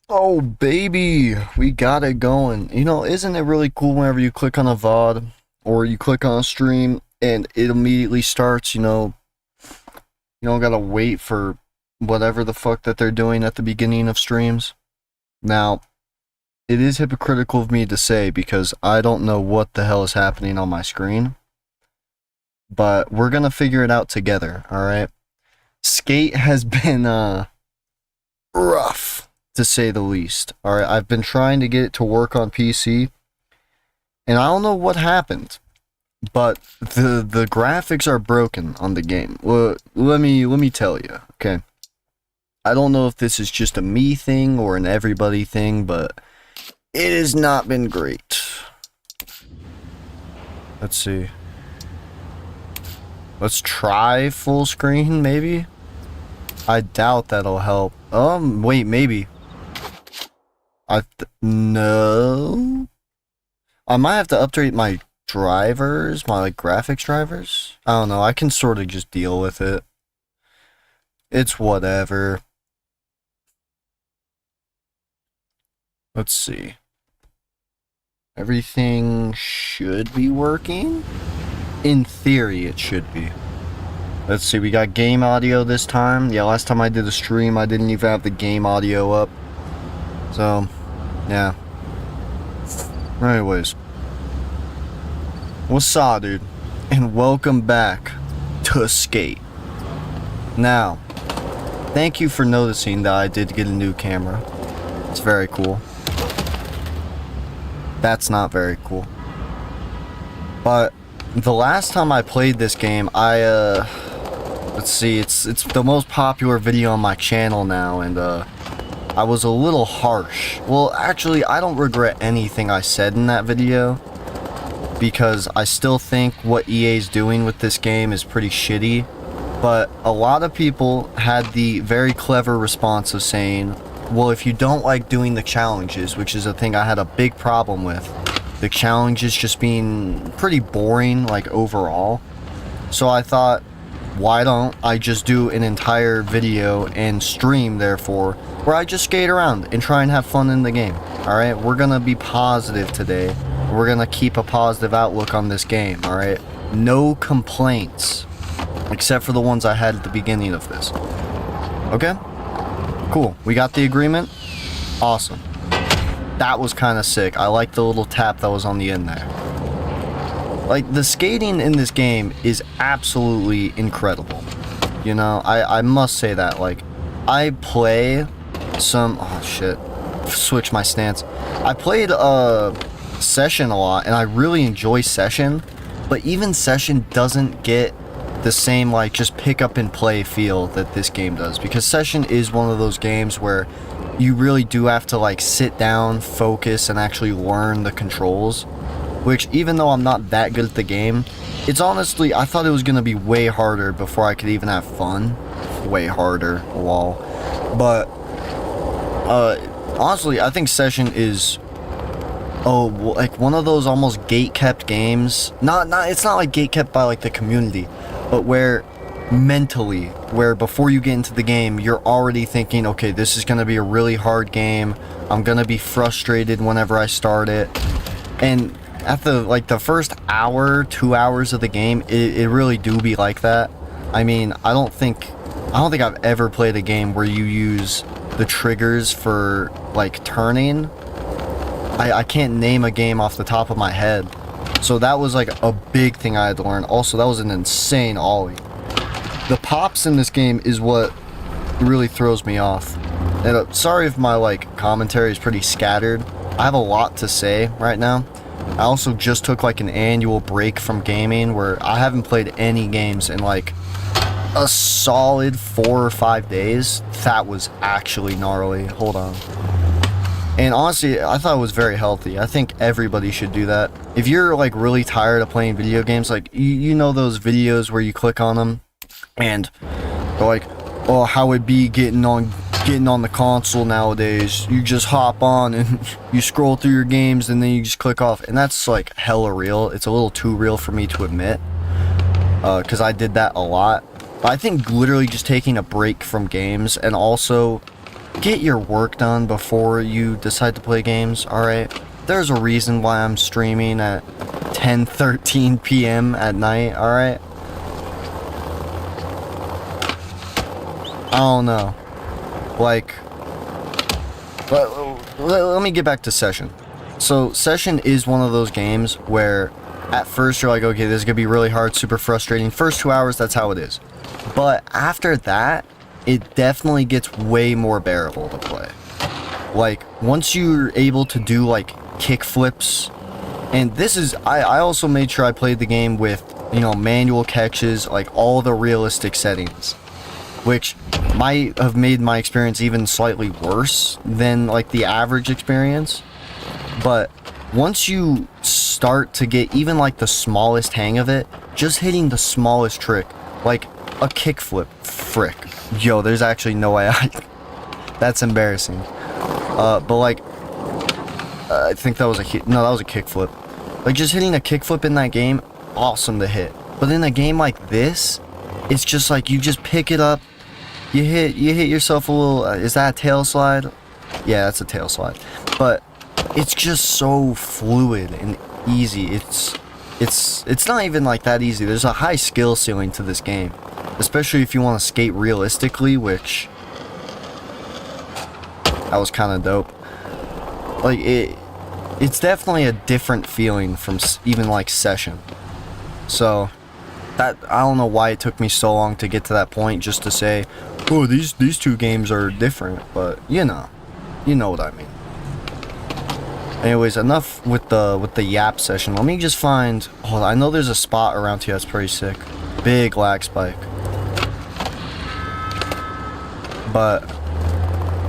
Oh, baby, we got it going. Isn't it really cool whenever you click on a VOD or you click on a stream and it immediately starts, you don't gotta wait for whatever the fuck that they're doing at the beginning of streams. Now, it is hypocritical of me to say because I don't know what the hell is happening on my screen, but we're gonna figure it out together, alright? Skate has been, rough, to say the least. Alright, I've been trying to get it to work on PC, and I don't know what happened, but the graphics are broken on the game. Well, let me tell you, okay? I don't know if this is just a me thing or an everybody thing, but it has not been great. Let's see. Let's try full screen, maybe? I doubt that'll help. Wait, maybe. No. I might have to update my drivers, my graphics drivers. I don't know, I can sort of just deal with it. It's whatever. Let's see. Everything should be working? In theory, it should be. Let's see, we got game audio this time. Yeah, last time I did a stream, I didn't even have the game audio up. So, yeah. Anyways. What's up, dude? And welcome back to Skate. Now, thank you for noticing that I did get a new camera. It's very cool. That's not very cool. But the last time I played this game, let's see, it's the most popular video on my channel now, and I was a little harsh. Well, actually, I don't regret anything I said in that video, because I still think what EA's doing with this game is pretty shitty. But a lot of people had the very clever response of saying, well, if you don't like doing the challenges, which is a thing I had a big problem with, the challenges just being pretty boring, like, overall. So I thought, why don't I just do an entire video and stream, therefore, where I just skate around and try and have fun in the game. Alright, we're gonna be positive today. We're gonna keep a positive outlook on this game, alright? No complaints. Except for the ones I had at the beginning of this. Okay? Cool. We got the agreement? Awesome. That was kind of sick. I like the little tap that was on the end there. Like, the skating in this game is absolutely incredible. You know, I must say that. Like, I play some... Oh, shit. Switch my stance. I played, Session a lot, and I really enjoy Session. But even Session doesn't get the same, like, just pick up and play feel that this game does. Because Session is one of those games where you really do have to, like, sit down, focus, and actually learn the controls. Which, even though I'm not that good at the game, it's honestly, I thought it was gonna be way harder before I could even have fun. Way harder, lol. But, honestly, I think Session is, like, one of those almost gate-kept games. It's not like gate-kept by, like, the community, but where mentally, where before you get into the game, you're already thinking, okay, this is gonna be a really hard game. I'm gonna be frustrated whenever I start it. And at the first hour, 2 hours of the game, it really do be like that. I mean, I don't think I've ever played a game where you use the triggers for, like, turning. I can't name a game off the top of my head. So that was, like, a big thing I had to learn. Also, that was an insane ollie. The pops in this game is what really throws me off. And sorry if my, like, commentary is pretty scattered. I have a lot to say right now. I also just took, like, an annual break from gaming where I haven't played any games in, like, a solid 4 or 5 days. That was actually gnarly. Hold on. And honestly, I thought it was very healthy. I think everybody should do that. If you're, like, really tired of playing video games, like, you know those videos where you click on them and they're like, oh, how it be getting on the console nowadays. You just hop on and you scroll through your games and then you just click off. And that's, like, hella real. It's a little too real for me to admit, because I did that a lot. But I think literally just taking a break from games and also get your work done before you decide to play games, alright? There's a reason why I'm streaming at 10:13 p.m. at night, alright? I don't know. Like, let me get back to Session. So, Session is one of those games where at first you're like, okay, this is gonna be really hard, super frustrating. First 2 hours, that's how it is. But after that, it definitely gets way more bearable to play. Like, once you're able to do, like, kick flips, and this is, I also made sure I played the game with, you know, manual catches, like, all the realistic settings, which might have made my experience even slightly worse than, like, the average experience. But once you start to get even, like, the smallest hang of it, just hitting the smallest trick, like a kickflip, frick. Yo, there's actually no way that's embarrassing. But like, I think that was that was a kickflip. Like, just hitting a kickflip in that game, awesome to hit. But in a game like this, it's just like, you just pick it up, you hit yourself a little, is that a tail slide? Yeah, that's a tail slide. But it's just so fluid and easy. It's not even like that easy. There's a high skill ceiling to this game, especially if you want to skate realistically, which that was kind of dope. Like, it's definitely a different feeling from even like Session. So that, I don't know why it took me so long to get to that point, just to say, oh, these two games are different, but you know what I mean. Anyways, enough with the yap session. Let me just find, hold on, I know there's a spot around here that's pretty sick. Big lag spike. But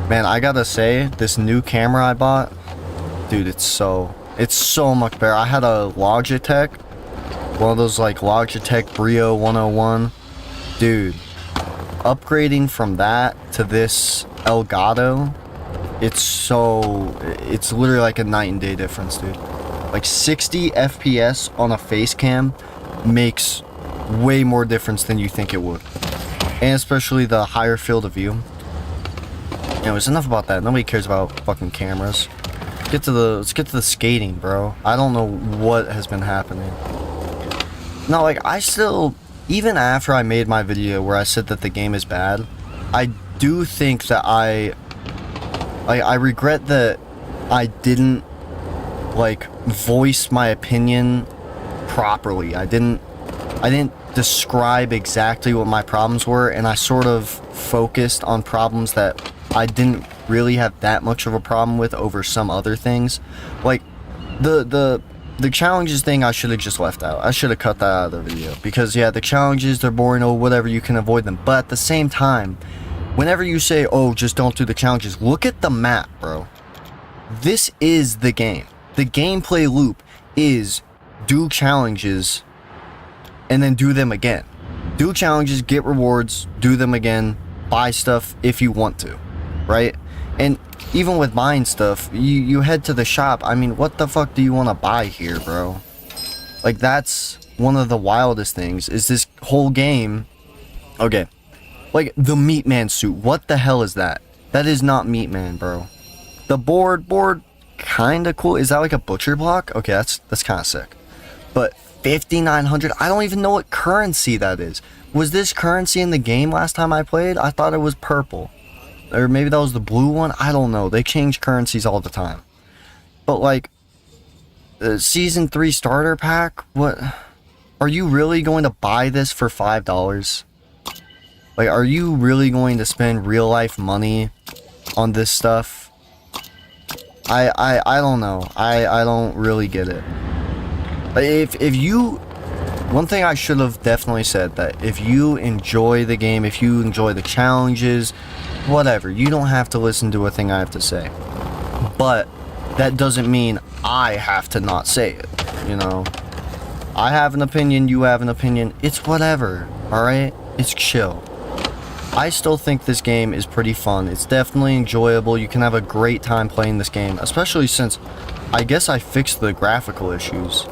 man, I gotta say, this new camera I bought, dude, it's so much better. I had a Logitech, one of those like Logitech Brio 101. Dude, upgrading from that to this Elgato, it's literally like a night and day difference, dude. Like 60 FPS on a face cam makes way more difference than you think it would. And especially the higher field of view. Anyways, enough about that. Nobody cares about fucking cameras. Let's get to the skating, bro. I don't know what has been happening. No, like, I still, even after I made my video where I said that the game is bad, I do think that I regret that I didn't, like, voice my opinion properly. I didn't describe exactly what my problems were, and I sort of focused on problems that I didn't really have that much of a problem with over some other things. Like, the challenges thing I should have just left out. I should have cut that out of the video, because yeah, the challenges, they're boring, or whatever, you can avoid them. But at the same time, whenever you say, oh, just don't do the challenges, look at the map, bro. This is the game. The gameplay loop is do challenges and then do them again. Do challenges, get rewards, do them again, buy stuff if you want to, right? And even with buying stuff, you head to the shop. I mean, what the fuck do you want to buy here, bro? Like, that's one of the wildest things, is this whole game. Okay, like, the Meat Man suit, what the hell is that? That is not Meat Man, bro. The board, kinda cool. Is that like a butcher block? Okay, that's kind of sick. But 5,900, I don't even know what currency that is. Was this currency in the game last time I played? I thought it was purple. Or maybe that was the blue one? I don't know. They change currencies all the time. But like, the Season 3 starter pack? What? Are you really going to buy this for $5? Like, are you really going to spend real life money on this stuff? I don't know. I don't really get it. If you, one thing I should have definitely said, that if you enjoy the game, if you enjoy the challenges, whatever, you don't have to listen to a thing I have to say. But that doesn't mean I have to not say it, you know? I have an opinion, you have an opinion, it's whatever, alright? It's chill. I still think this game is pretty fun. It's definitely enjoyable. You can have a great time playing this game, especially since I guess I fixed the graphical issues.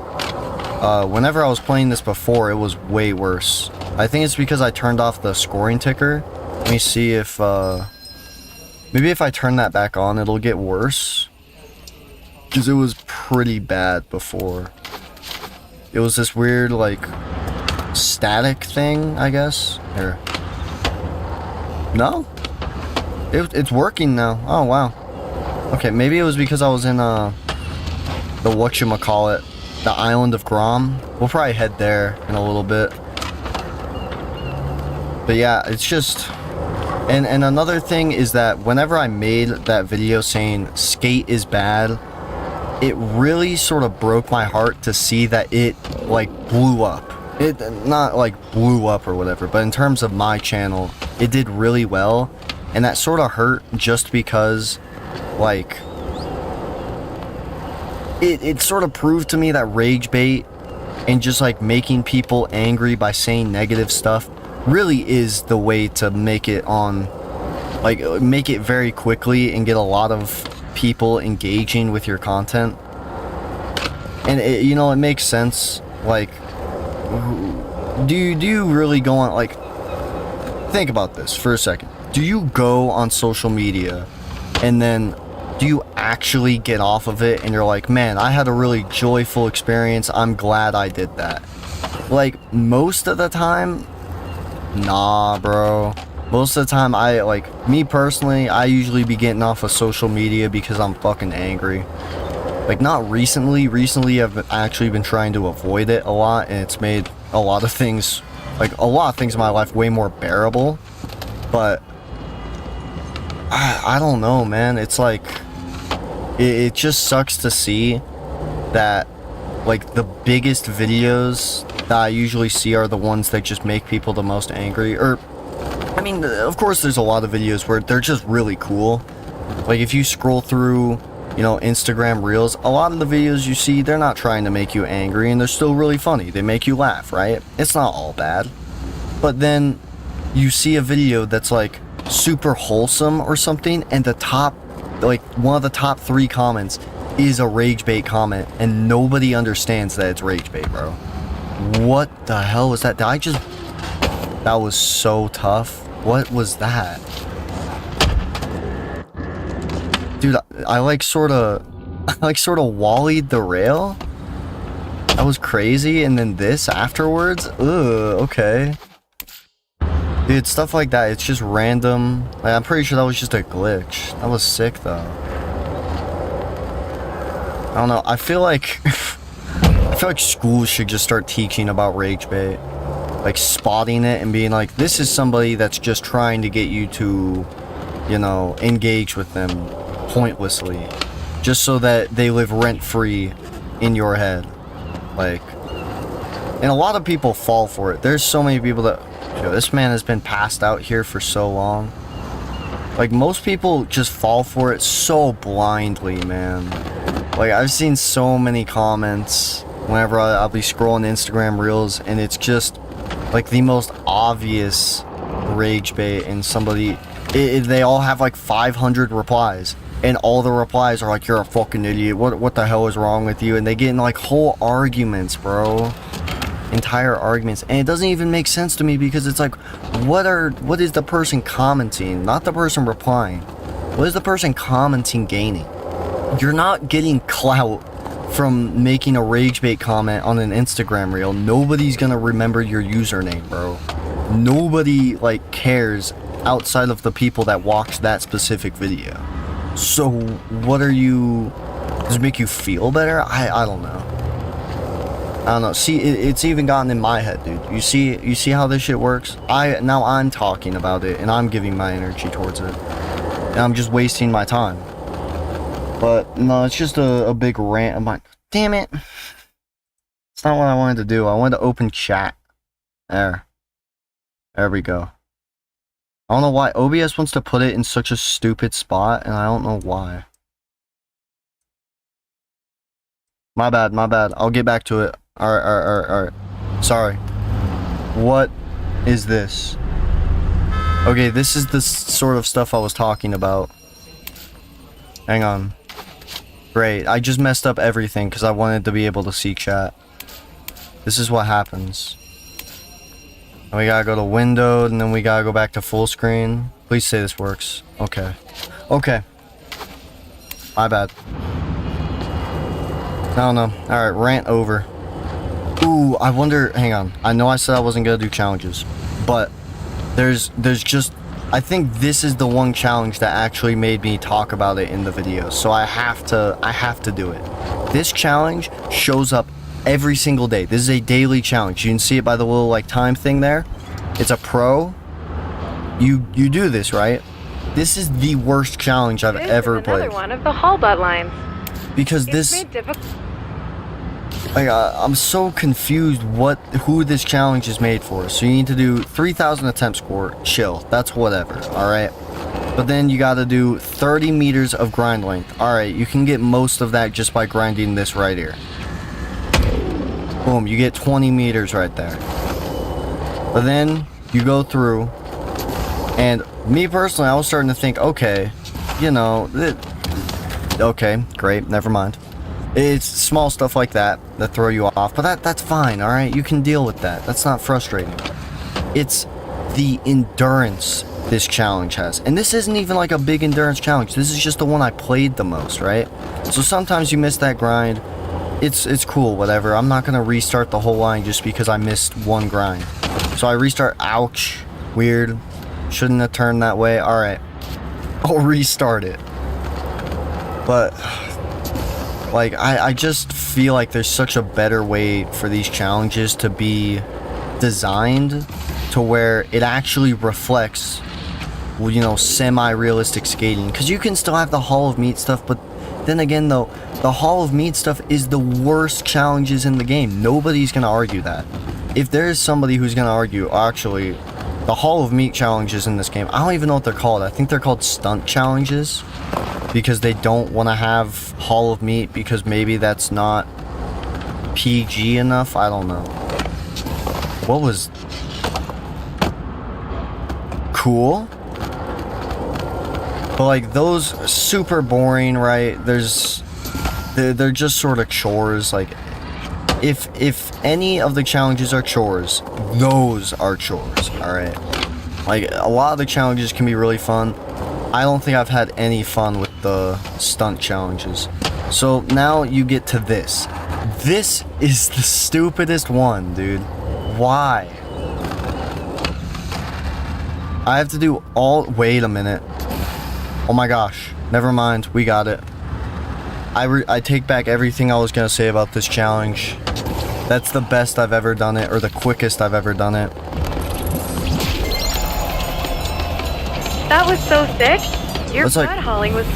Whenever I was playing this before, it was way worse. I think it's because I turned off the scoring ticker. Let me see if Maybe if I turn that back on, it'll get worse. Because it was pretty bad before. It was this weird, like, static thing, I guess. Here. No? It's working now. Oh, wow. Okay, maybe it was because I was in, the whatchamacallit, the island of Grom. We'll probably head there in a little bit. But yeah, it's just... And another thing is that whenever I made that video saying skate is bad, it really sort of broke my heart to see that it, like, blew up. It not, like, blew up or whatever, but in terms of my channel, it did really well. And that sort of hurt just because, like... It sort of proved to me that rage bait and just, like, making people angry by saying negative stuff really is the way to make it on, like, make it very quickly and get a lot of people engaging with your content. And it, you know, it makes sense. Like, do you really go on, like, think about this for a second. Do you go on social media and then do you actually get off of it and you're like, man, I had a really joyful experience, I'm glad I did that? Like, most of the time, nah, bro. Most of the time, me personally, I usually be getting off of social media because I'm fucking angry. Like, not recently. Recently, I've actually been trying to avoid it a lot, and it's made a lot of things, like, a lot of things in my life way more bearable. But, I don't know, man. It's like, it just sucks to see that, like, the biggest videos that I usually see are the ones that just make people the most angry. Or, I mean, of course there's a lot of videos where they're just really cool. Like, if you scroll through, you know, Instagram Reels, a lot of the videos you see, they're not trying to make you angry, and they're still really funny. They make you laugh, right? It's not all bad. But then, you see a video that's, like, super wholesome or something, and the top, like, one of the top 3 comments is a rage bait comment, and nobody understands that it's rage bait, bro. What the hell was that? That was so tough. What was that? Dude, I like sorta wallied the rail? That was crazy, and then this afterwards? Ugh, okay. Dude, stuff like that, it's just random. Like, I'm pretty sure that was just a glitch. That was sick, though. I don't know, I feel like... I feel like schools should just start teaching about rage bait. Like, spotting it and being like, this is somebody that's just trying to get you to, you know, engage with them pointlessly. Just so that they live rent-free in your head. Like, and a lot of people fall for it. There's so many people that... Yo, this man has been passed out here for so long. Like, most people just fall for it so blindly, man. Like, I've seen so many comments whenever I'll be scrolling Instagram Reels, and it's just, like, the most obvious rage bait, and somebody... they all have, like, 500 replies. And all the replies are like, you're a fucking idiot. What the hell is wrong with you? And they get in, like, whole arguments, bro. Entire arguments, and it doesn't even make sense to me, because it's like, what is the person commenting, not the person replying? What is the person commenting gaining? You're not getting clout from making a rage bait comment on an Instagram reel. Nobody's gonna remember your username, bro. Nobody, like, cares outside of the people that watched that specific video. So what are you... Does it make you feel better? I don't know. I don't know. See, it's even gotten in my head, dude. You see how this shit works? Now I'm talking about it, and I'm giving my energy towards it. And I'm just wasting my time. But, no, it's just a big rant. I'm like, damn it. It's not what I wanted to do. I wanted to open chat. There we go. I don't know why. OBS wants to put it in such a stupid spot, and I don't know why. My bad. I'll get back to it. Alright. Sorry. What is this? Okay, this is the sort of stuff I was talking about. Hang on. Great, I just messed up everything because I wanted to be able to see chat. This is what happens. And we gotta go to windowed, and then we gotta go back to full screen. Please say this works. Okay. Okay. My bad. No, no. Alright, rant over. Ooh, I wonder... Hang on. I know I said I wasn't gonna do challenges. But there's just... I think this is the one challenge that actually made me talk about it in the video. So I have to do it. This challenge shows up every single day. This is a daily challenge. You can see it by the little like time thing there. It's a pro. You do this, right? This is the worst challenge I've ever played. Another one of the haul butt lines. Because I'm so confused who this challenge is made for. So you need to do 3,000 attempt score, chill, that's whatever, alright? But then you gotta do 30 meters of grind length. Alright, you can get most of that just by grinding this right here. Boom, you get 20 meters right there. But then you go through, and me personally, I was starting to think, okay, you know, okay, great, never mind. It's small stuff like that throw you off, but that's fine, alright? You can deal with that. That's not frustrating. It's the endurance this challenge has. And this isn't even like a big endurance challenge. This is just the one I played the most, right? So sometimes you miss that grind. It's cool, whatever. I'm not gonna restart the whole line just because I missed one grind. So I restart. Ouch. Weird. Shouldn't have turned that way. Alright. I'll restart it. But... like, I just feel like there's such a better way for these challenges to be designed to where it actually reflects, well, you know, semi-realistic skating. Because you can still have the Hall of Meat stuff, but then again, though, the Hall of Meat stuff is the worst challenges in the game. Nobody's going to argue that. If there is somebody who's going to argue, actually, the Hall of Meat challenges in this game, I don't even know what they're called. I think they're called stunt challenges. Because they don't want to have Hall of Meat because maybe that's not PG enough. I don't know. What was... cool? But like those super boring, right? They're just sort of chores. Like if any of the challenges are chores, those are chores, alright? Like a lot of the challenges can be really fun. I don't think I've had any fun with the stunt challenges. So now you get to this. This is the stupidest one, dude. Why? I have to do all... wait a minute. Oh my gosh. Never mind. We got it. I take back everything I was gonna say about this challenge. That's the best I've ever done it, or the quickest I've ever done it. That was so sick. Your butt like, hauling was...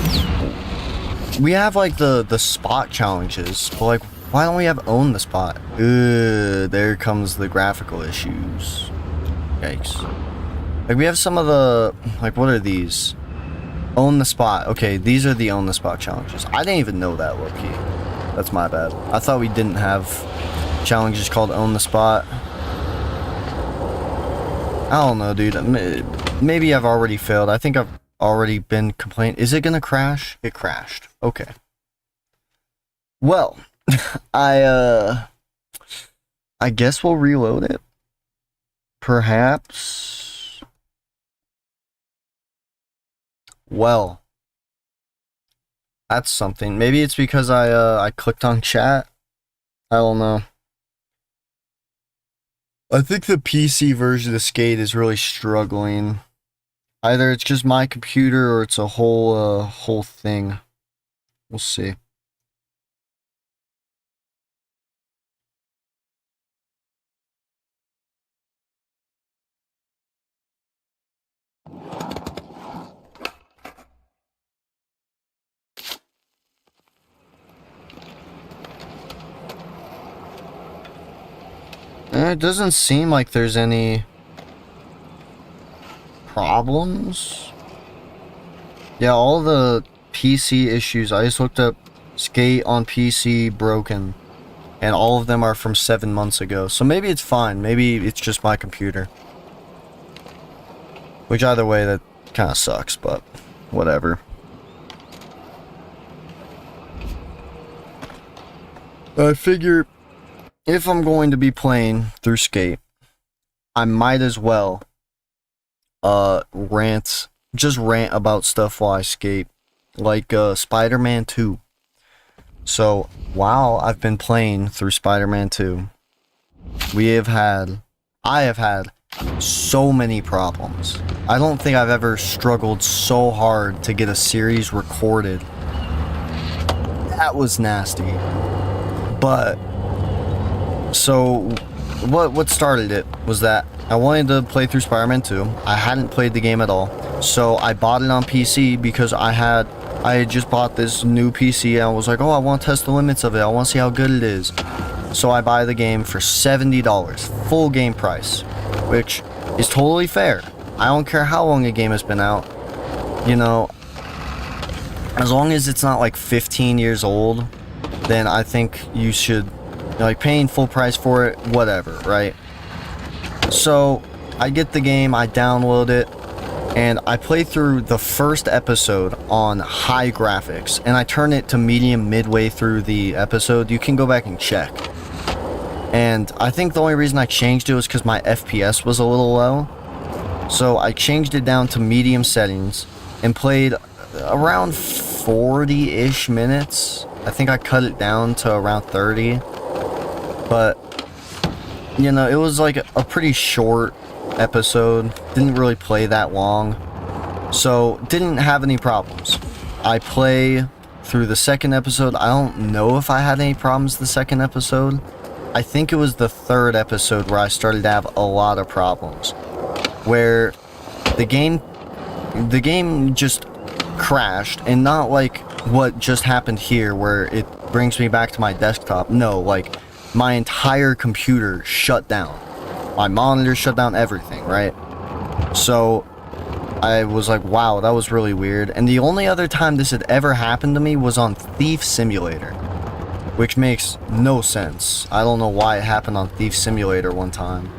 we have like the spot challenges, but like why don't we have own the spot? There comes the graphical issues. Yikes. Like we have some of the, like what are these? Own the spot. Okay, these are the own the spot challenges. I didn't even know that, low-key. That's my bad. I thought we didn't have challenges called own the spot. I don't know, dude. Maybe I've already failed. I think I've already been complaining. Is it gonna crash? It crashed. Okay. Well, I guess we'll reload it. Perhaps. Well, that's something. Maybe it's because I clicked on chat. I don't know. I think the PC version of Skate is really struggling. Either it's just my computer or it's a whole thing. We'll see. It doesn't seem like there's any problems. Yeah, all the PC issues, I just looked up Skate on PC broken, and all of them are from 7 months ago. So maybe it's fine. Maybe it's just my computer. Which either way, that kind of sucks, but whatever. I figure if I'm going to be playing through Skate, I might as well rant just rant about stuff while I skate, like Spider-Man 2. So while I've been playing through Spider-Man 2, I have had so many problems. I don't think I've ever struggled so hard to get a series recorded. That was nasty. But so what started it was that I wanted to play through Spider-Man 2. I hadn't played the game at all. So I bought it on PC because I had just bought this new PC and I was like, oh, I want to test the limits of it. I want to see how good it is. So I buy the game for $70, full game price, which is totally fair. I don't care how long a game has been out. You know, as long as it's not like 15 years old, then I think you should, like, paying full price for it, whatever, right? So I get the game, I download it, and I play through the first episode on high graphics, and I turn it to medium midway through the episode. You can go back and check. And I think the only reason I changed it was because my FPS was a little low. So I changed it down to medium settings and played around 40-ish minutes. I think I cut it down to around 30. But, you know, it was like a pretty short episode. Didn't really play that long. So, didn't have any problems. I play through the second episode. I don't know if I had any problems the second episode. I think it was the third episode where I started to have a lot of problems. Where the game just crashed, and not like what just happened here where it brings me back to my desktop. No, like my entire computer shut down. My monitor shut down, everything, right? So I was like, wow, that was really weird. And the only other time this had ever happened to me was on Thief Simulator, which makes no sense. I don't know why it happened on Thief Simulator one time.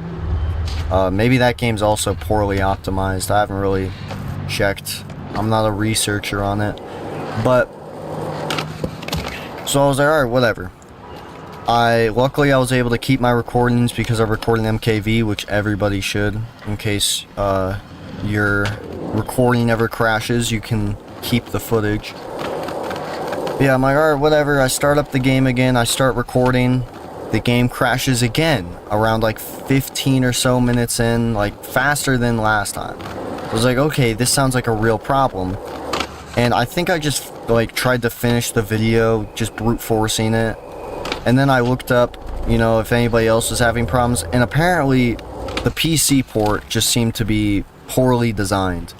Maybe that game's also poorly optimized. I haven't really checked. I'm not a researcher on it. But so I was like, alright, whatever. Luckily I was able to keep my recordings because I recorded in MKV, which everybody should. In case your recording ever crashes, you can keep the footage. Yeah, I'm like, alright, whatever. I start up the game again, I start recording. The game crashes again around like 15 or so minutes in, like faster than last time. I was like, okay, this sounds like a real problem. And I think I just like tried to finish the video, just brute forcing it. And then I looked up, you know, if anybody else was having problems, and apparently the PC port just seemed to be poorly designed.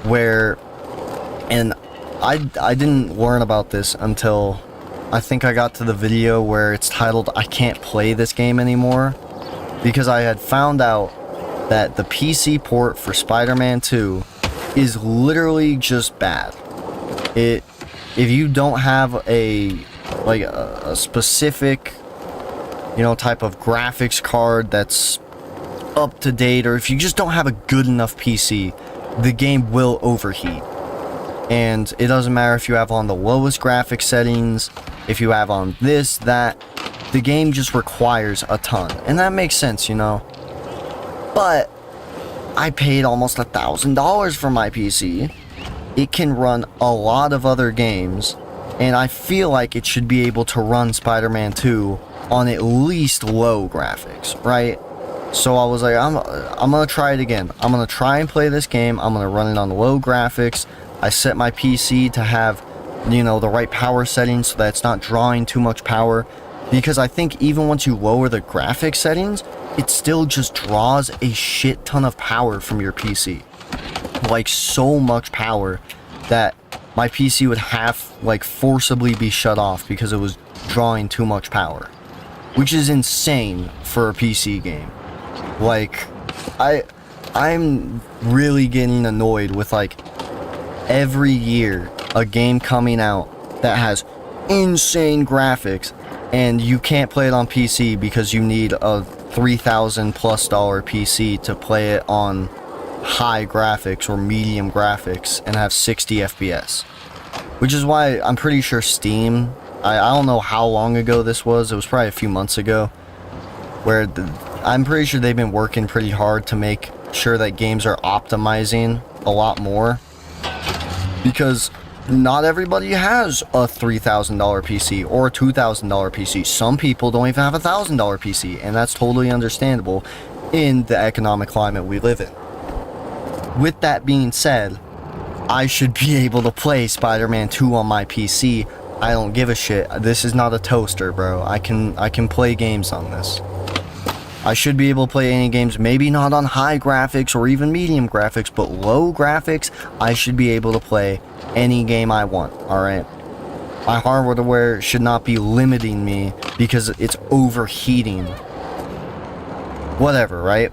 And I didn't learn about this until I think I got to the video where it's titled, I can't play this game anymore, because I had found out that the PC port for Spider-Man 2 is literally just bad. If you don't have a specific, you know, type of graphics card that's up to date, or if you just don't have a good enough PC, the game will overheat. And it doesn't matter if you have on the lowest graphic settings, if you have on this, that, the game just requires a ton. And that makes sense, you know. But I paid almost $1,000 for my PC. It can run a lot of other games, and I feel like it should be able to run Spider-Man 2 on at least low graphics, right? So I was like, I'm gonna try it again. I'm gonna try and play this game. I'm gonna run it on low graphics. I set my PC to have, you know, the right power settings so that it's not drawing too much power, because I think even once you lower the graphics settings, it still just draws a shit ton of power from your PC. Like, so much power that my PC would have, like, forcibly be shut off because it was drawing too much power, which is insane for a PC game. Like, I'm really getting annoyed with, like, every year a game coming out that has insane graphics and you can't play it on PC because you need a $3,000+ PC to play it on high graphics or medium graphics and have 60 FPS. Which is why I'm pretty sure Steam, I don't know how long ago this was, it was probably a few months ago, where I'm pretty sure they've been working pretty hard to make sure that games are optimizing a lot more because not everybody has a $3,000 PC or a $2,000 PC. Some people don't even have a $1,000 PC, and that's totally understandable in the economic climate we live in. With that being said, I should be able to play Spider-Man 2 on my PC. I don't give a shit. This is not a toaster, bro. I can play games on this. I should be able to play any games, maybe not on high graphics or even medium graphics, but low graphics, I should be able to play any game I want, alright? My hardware should not be limiting me because it's overheating. Whatever, right?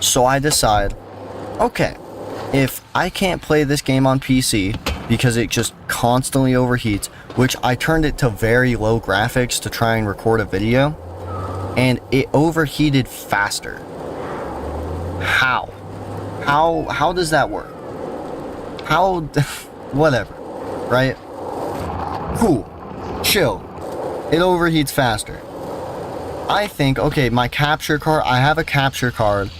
So I decide, okay, if I can't play this game on PC because it just constantly overheats, which I turned it to very low graphics to try and record a video, and it overheated faster. How? How does that work? How? Whatever, right? Cool. Chill. It overheats faster. I think, okay, my capture card, I have a capture card,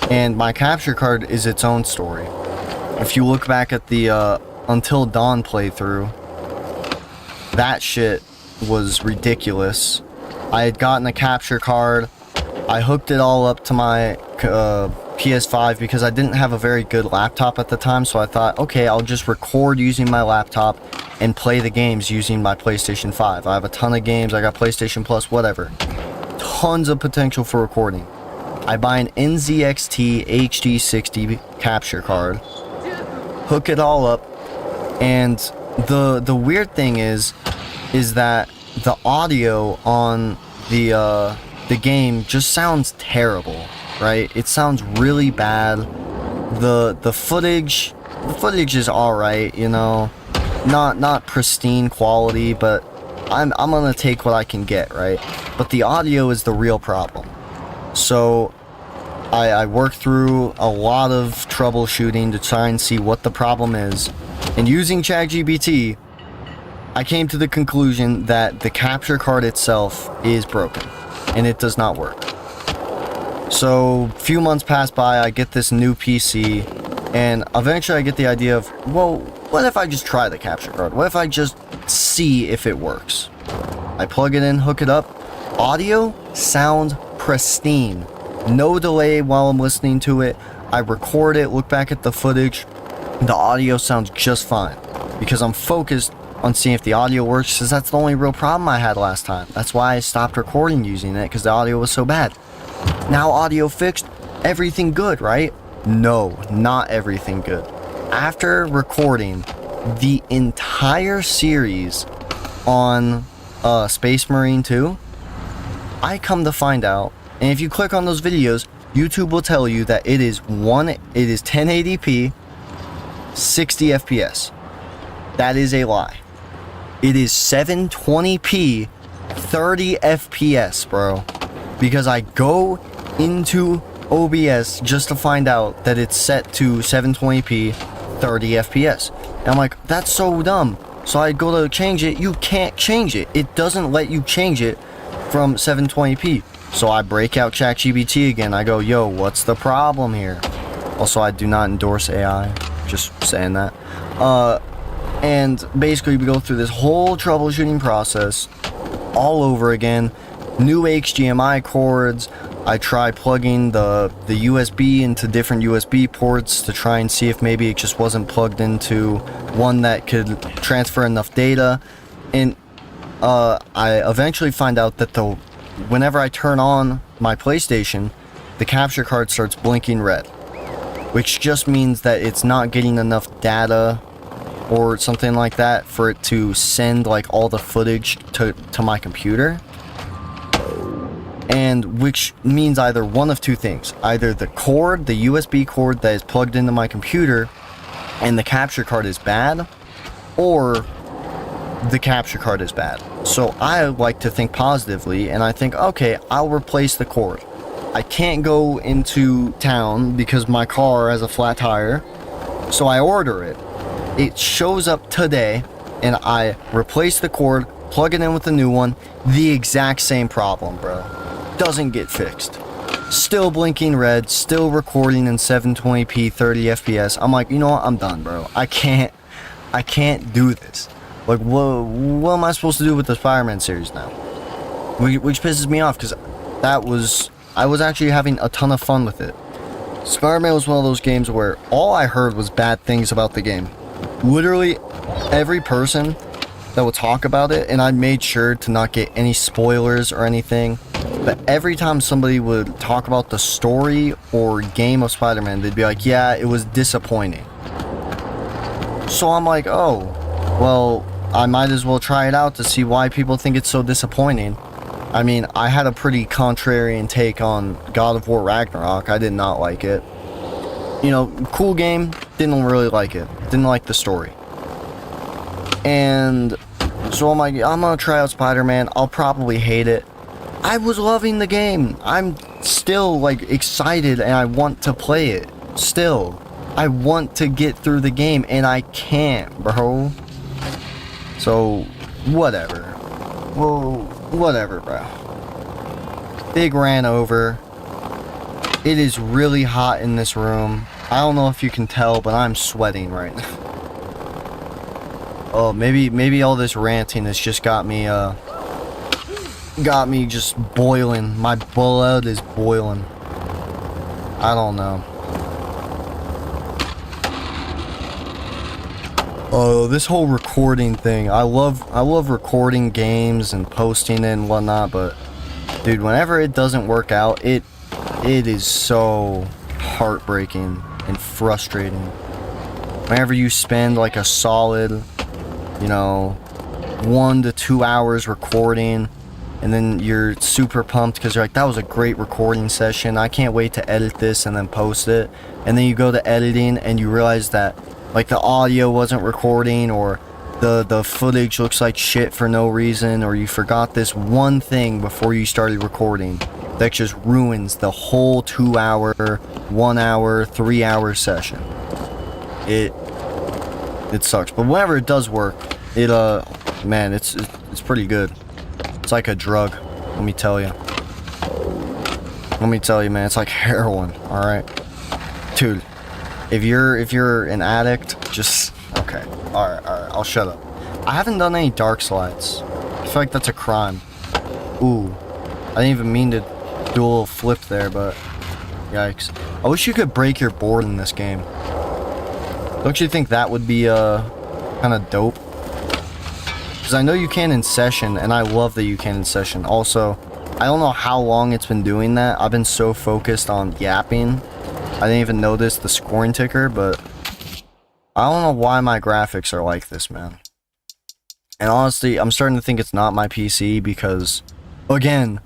and my capture card is its own story. If you look back at the Until Dawn playthrough, that shit was ridiculous. I had gotten a capture card. I hooked it all up to my PS5 because I didn't have a very good laptop at the time, so I thought, okay, I'll just record using my laptop and play the games using my PlayStation 5. I have a ton of games, I got PlayStation Plus, whatever. Tons of potential for recording. I buy an NZXT HD60 capture card, hook it all up, and the weird thing is that the audio on the game just sounds terrible, right? It sounds really bad. The footage is alright, you know, not pristine quality, but I'm gonna take what I can get, right? But the audio is the real problem. So I worked through a lot of troubleshooting to try and see what the problem is, and using ChatGPT, I came to the conclusion that the capture card itself is broken, and it does not work. So, a few months pass by, I get this new PC, and eventually I get the idea of, well, what if I just try the capture card? What if I just see if it works? I plug it in, hook it up. Audio sounds pristine. No delay while I'm listening to it. I record it, look back at the footage. The audio sounds just fine because I'm focused on seeing if the audio works, because that's the only real problem I had last time. That's why I stopped recording using it, because the audio was so bad. Now audio fixed, everything good, right? No, not everything good. After recording the entire series on Space Marine 2, I come to find out, and if you click on those videos, YouTube will tell you that it is 1080p, 60 FPS. That is a lie. It is 720p, 30 FPS, bro. Because I go into OBS just to find out that it's set to 720p, 30 FPS. And I'm like, that's so dumb. So I go to change it. You can't change it. It doesn't let you change it from 720p. So I break out ChatGPT again. I go, yo, what's the problem here? Also, I do not endorse AI. Just saying that. And basically we go through this whole troubleshooting process all over again. New HDMI cords. I try plugging the USB into different USB ports to try and see if maybe it just wasn't plugged into one that could transfer enough data. And I eventually find out that whenever I turn on my PlayStation, the capture card starts blinking red, which just means that it's not getting enough data or something like that for it to send like all the footage to my computer. And which means either one of two things. Either the cord, the USB cord that is plugged into my computer and the capture card is bad, or the capture card is bad. So I like to think positively, and I think, okay, I'll replace the cord. I can't go into town because my car has a flat tire, so I order it. It shows up today, and I replace the cord, plug it in with a new one. The exact same problem, bro. Doesn't get fixed. Still blinking red, still recording in 720p 30 FPS. I'm like, you know what, I'm done, bro. I can't I can't do this. Like, what am I supposed to do with the Spider-Man series now? Which pisses me off, because I was actually having a ton of fun with it. Spider-Man was one of those games where all I heard was bad things about the game. Literally, every person that would talk about it, and I made sure to not get any spoilers or anything, but every time somebody would talk about the story or game of Spider-Man, they'd be like, yeah, it was disappointing. So I'm like, oh, well, I might as well try it out to see why people think it's so disappointing. I mean, I had a pretty contrarian take on God of War Ragnarok. I did not like it. You know, cool game, didn't really like it. Didn't like the story. And so I'm like, I'm gonna try out Spider-Man. I'll probably hate it. I was loving the game. I'm still, like, excited and I want to play it. Still. I want to get through the game and I can't, bro. So, whatever. Well, whatever, bro. Big ran over. It is really hot in this room. I don't know if you can tell, but I'm sweating right now. Oh, maybe all this ranting has just got me just boiling. My blood is boiling. I don't know. Oh, this whole recording thing. I love recording games and posting it and whatnot, but dude, whenever it doesn't work out, it is so heartbreaking and frustrating. Whenever you spend like a solid, you know, 1 to 2 hours recording, and then you're super pumped because you're like, that was a great recording session, I can't wait to edit this and then post it, and then you go to editing and you realize that like the audio wasn't recording, or the footage looks like shit for no reason, or you forgot this one thing before you started recording that just ruins the whole 2 hour, 1 hour, 3 hour session. It sucks. But whenever it does work, man, it's pretty good. It's like a drug, let me tell you. Let me tell you, man, it's like heroin, alright? Dude, if you're an addict, just... Okay, alright, I'll shut up. I haven't done any dark slides. I feel like that's a crime. Ooh, I didn't even mean to do a little flip there, but... Yikes. I wish you could break your board in this game. Don't you think that would be, kind of dope? Because I know you can in session, and I love that you can in session. Also, I don't know how long it's been doing that. I've been so focused on yapping. I didn't even notice the scoring ticker, but I don't know why my graphics are like this, man. And honestly, I'm starting to think it's not my PC because, again,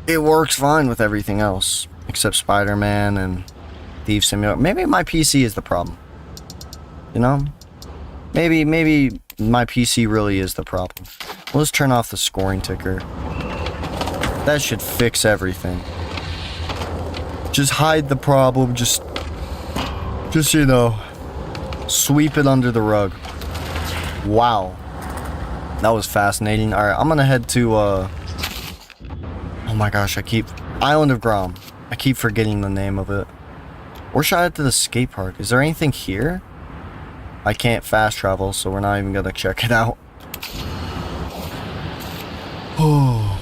it works fine with everything else. Except Spider-Man and Thief Simulator. Maybe my PC is the problem. You know? Maybe my PC really is the problem. Let's turn off the scoring ticker. That should fix everything. Just hide the problem, just you know, sweep it under the rug. Wow. That was fascinating. Alright, I'm gonna head to, oh my gosh, Island of Grom. I keep forgetting the name of it. Or should I head to the skate park? Is there anything here? I can't fast travel, so we're not even gonna check it out. Oh.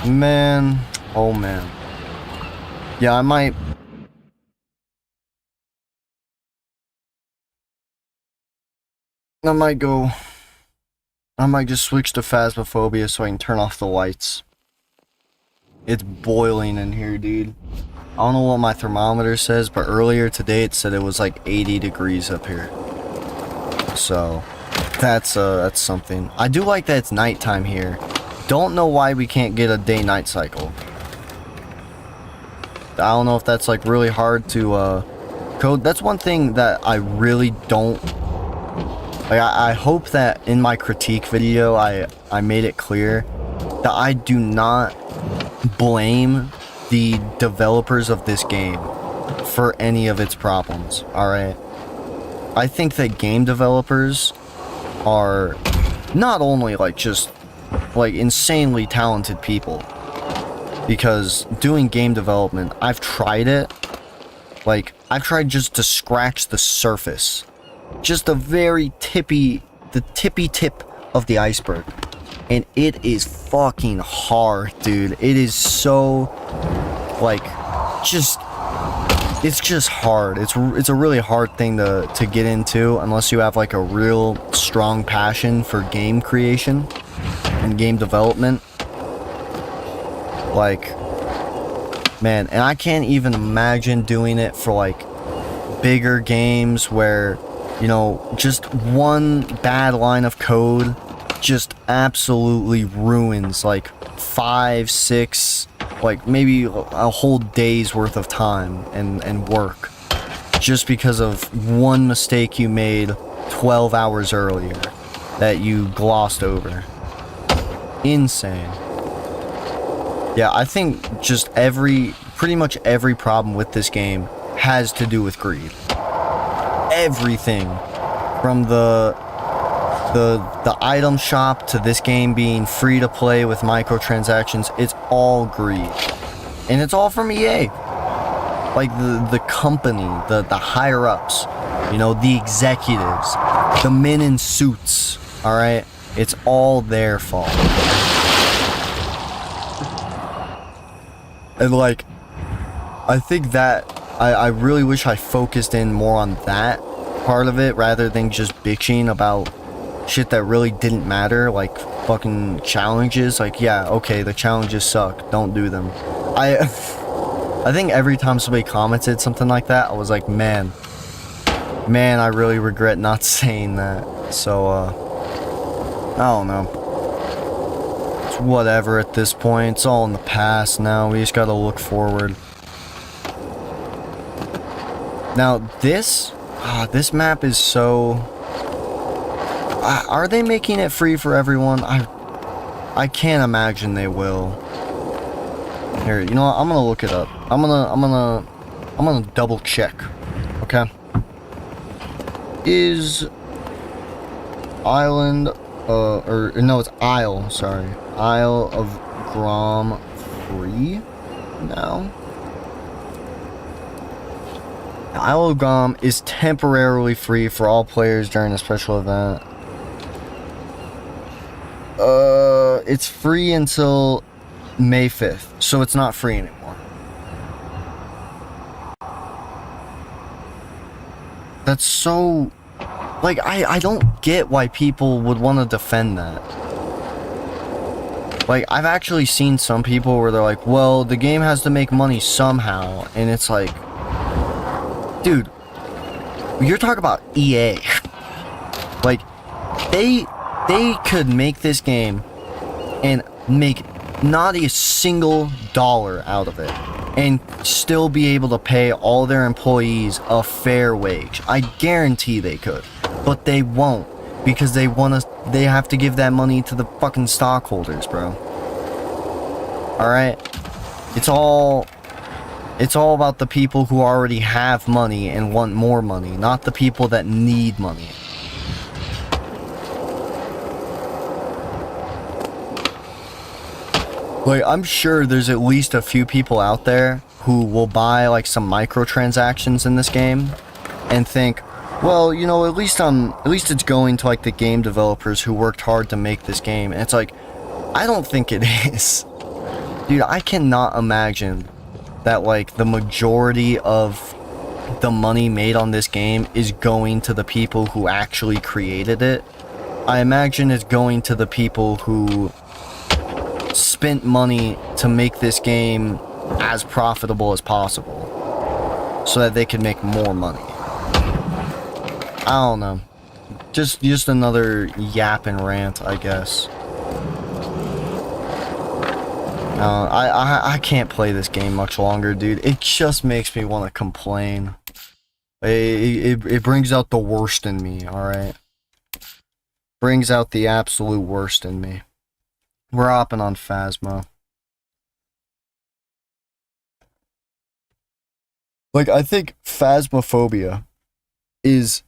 Man. Oh man. Yeah, I might just switch to Phasmophobia so I can turn off the lights. It's boiling in here, dude. I don't know what my thermometer says, but earlier today it said it was like 80 degrees up here. So, that's something. I do like that it's nighttime here. Don't know why we can't get a day-night cycle. I don't know if that's like really hard to code. That's one thing that I really don't like. I hope that in my critique video I made it clear that I do not blame the developers of this game for any of its problems. Alright, I think that game developers are not only like just like insanely talented people, because doing game development, I've tried it. Like, I've tried just to scratch the surface just the very tippy tip of the iceberg. And it is fucking hard, dude. It is so, like, it's just hard. It's a really hard thing to get into unless you have, like, a real strong passion for game creation and game development. Like, man, and I can't even imagine doing it for, like, bigger games where, you know, just one bad line of code just absolutely ruins, like, 5, 6, like, maybe a whole day's worth of time and work. Just because of one mistake you made 12 hours earlier that you glossed over. Insane. Yeah, I think just pretty much every problem with this game has to do with greed. Everything from the item shop to this game being free to play with microtransactions, it's all greed. And it's all from EA. Like the company, the higher ups, you know, the executives, the men in suits, alright? It's all their fault. And like, I think that I really wish I focused in more on that part of it rather than just bitching about shit that really didn't matter, like fucking challenges. Like, yeah, okay, the challenges suck, don't do them. I think every time somebody commented something like that, I was like, man, I really regret not saying that. So, I don't know. It's whatever at this point. It's all in the past now. We just gotta look forward. Now, this map is so... are they making it free for everyone? I can't imagine they will. Here, you know what? I'm gonna look it up. I'm gonna double check. Okay. Is Island or no, it's Isle, sorry. Isle of Grom free now? Isle of Grom is temporarily free for all players during a special event. It's free until May 5th, so it's not free anymore. That's so... like, I don't get why people would want to defend that. Like, I've actually seen some people where they're like, well, the game has to make money somehow, and it's like... dude, you're talking about EA. Like, they could make this game and make not a single dollar out of it and still be able to pay all their employees a fair wage. I guarantee they could, but they won't because they have to give that money to the fucking stockholders, bro. All right? It's all about the people who already have money and want more money, not the people that need money. Like, I'm sure there's at least a few people out there who will buy, like, some microtransactions in this game and think, well, you know, at least it's going to, like, the game developers who worked hard to make this game. And it's like, I don't think it is. Dude, I cannot imagine that, like, the majority of the money made on this game is going to the people who actually created it. I imagine it's going to the people who spent money to make this game as profitable as possible so that they can make more money. I don't know. Just another yap and rant, I guess. I can't play this game much longer, dude. It just makes me want to complain. It brings out the worst in me, alright? Brings out the absolute worst in me. We're hopping on Phasma. Like, I think Phasmophobia is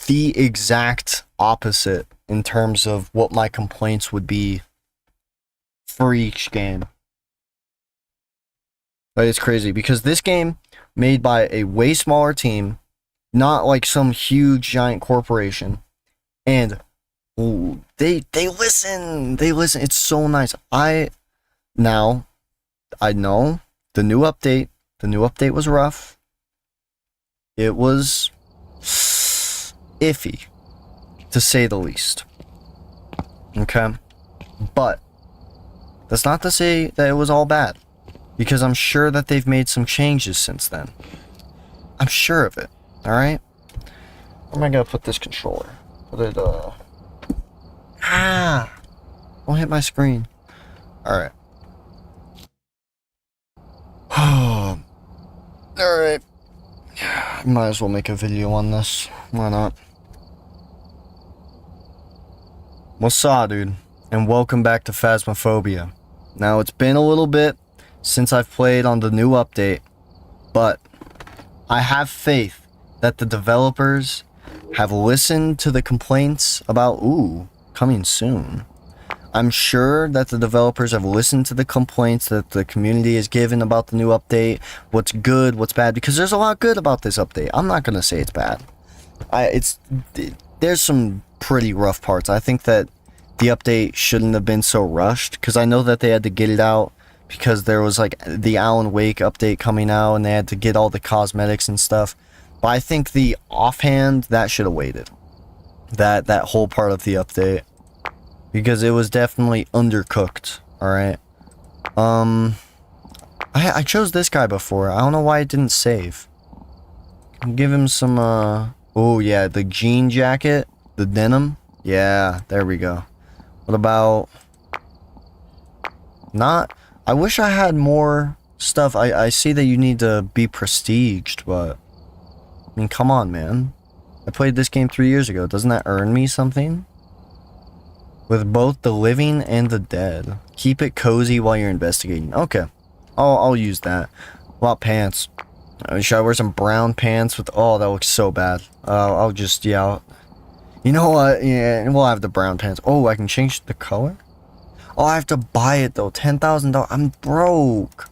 the exact opposite in terms of what my complaints would be for each game. But it's crazy because this game, made by a way smaller team, not like some huge giant corporation. And they listen. They listen. It's so nice. I know the new update. The new update was rough. It was iffy, to say the least. Okay? But that's not to say that it was all bad, because I'm sure that they've made some changes since then. I'm sure of it. Alright? Where am I gonna put this controller? Put it, don't hit my screen. Alright. Alright. Might as well make a video on this. Why not? What's up, dude? And welcome back to Phasmophobia. Now, it's been a little bit since I've played on the new update, but I have faith that the developers have listened to the complaints about, coming soon. I'm sure that the developers have listened to the complaints that the community has given about the new update, what's good, what's bad, because there's a lot good about this update. I'm not gonna say it's bad. There's some pretty rough parts. I think that the update shouldn't have been so rushed, because I know that they had to get it out because there was like the Alan Wake update coming out and they had to get all the cosmetics and stuff. But I think the offhand, that should have waited. That whole part of the update. Because it was definitely undercooked, alright? I chose this guy before. I don't know why it didn't save. Give him some, oh yeah, the jean jacket. The denim. Yeah, there we go. What about... I wish I had more stuff. I see that you need to be prestiged, but... I mean, come on, man. I played this game 3 years ago. Doesn't that earn me something? With both the living and the dead. Keep it cozy while you're investigating. Okay. I'll use that. What about pants? Should I wear some brown pants with... Oh, that looks so bad. I'll just... Yeah. You know what? Yeah, we'll have the brown pants. Oh, I can change the color? Oh, I have to buy it, though. $10,000. I'm broke.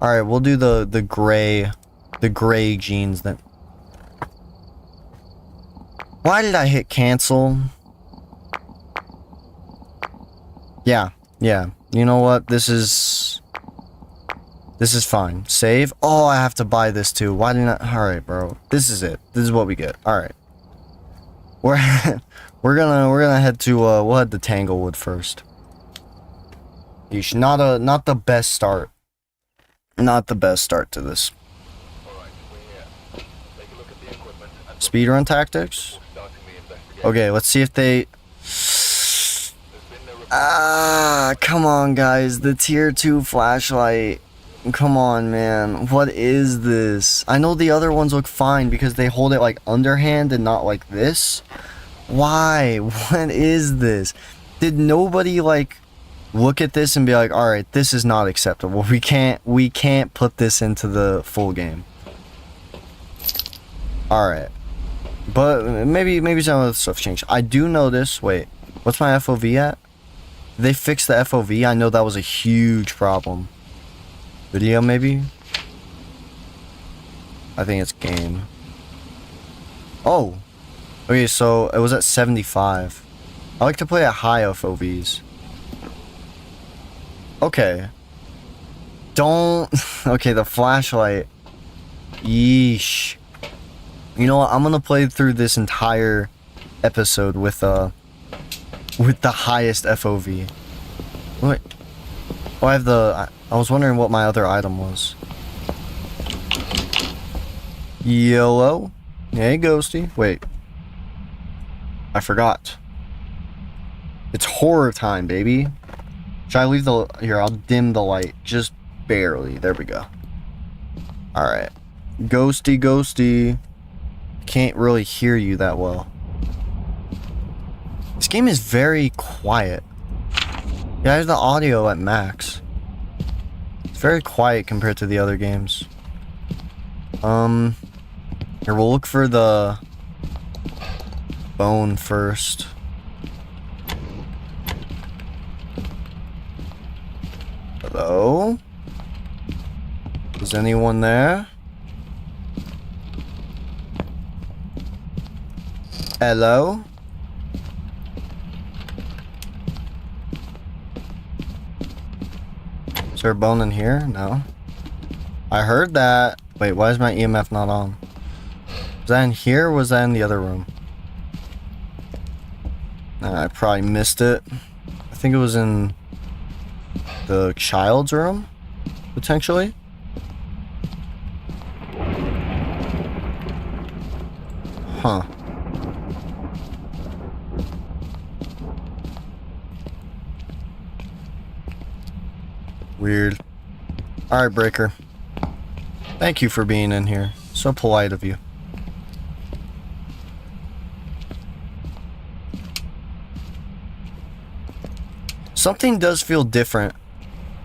Alright, we'll do the gray... The gray jeans then. Why did I hit cancel? Yeah. You know what? This is fine. Save. Oh, I have to buy this too. Why didn't I? Alright, bro. This is it. This is what we get. Alright. We're gonna head to we'll head to Tanglewood first. Yeesh, not the best start. Not the best start to this. Speedrun tactics? Okay, let's see if they... come on, guys. The tier 2 flashlight. Come on, man. What is this? I know the other ones look fine because they hold it like underhand and not like this. Why? What is this? Did nobody like look at this and be like, alright, this is not acceptable. We can't put this into the full game. Alright. But maybe some of the stuff changed. I do notice, wait, what's my FOV at? Did they fix the FOV? I know that was a huge problem. Video, maybe? I think it's game. Oh! Okay, so it was at 75. I like to play at high FOVs. Okay. Don't... Okay, the flashlight. Yeesh. You know what? I'm gonna play through this entire episode with the highest FOV. Wait. Oh, I have the... I was wondering what my other item was. Yellow. Hey, Ghosty. Wait. I forgot. It's horror time, baby. Should I leave the... Here, I'll dim the light. Just barely. There we go. Alright. Ghosty. Can't really hear you that well. This game is very quiet. Yeah, I have the audio at max. It's very quiet compared to the other games. Here, we'll look for the bone first. Hello? Is anyone there? Hello? Is there a bone in here? No. I heard that. Wait, why is my EMF not on? Was that in here or was that in the other room? I probably missed it. I think it was in the child's room, potentially. Huh. Weird. Alright, Breaker. Thank you for being in here. So polite of you. Something does feel different.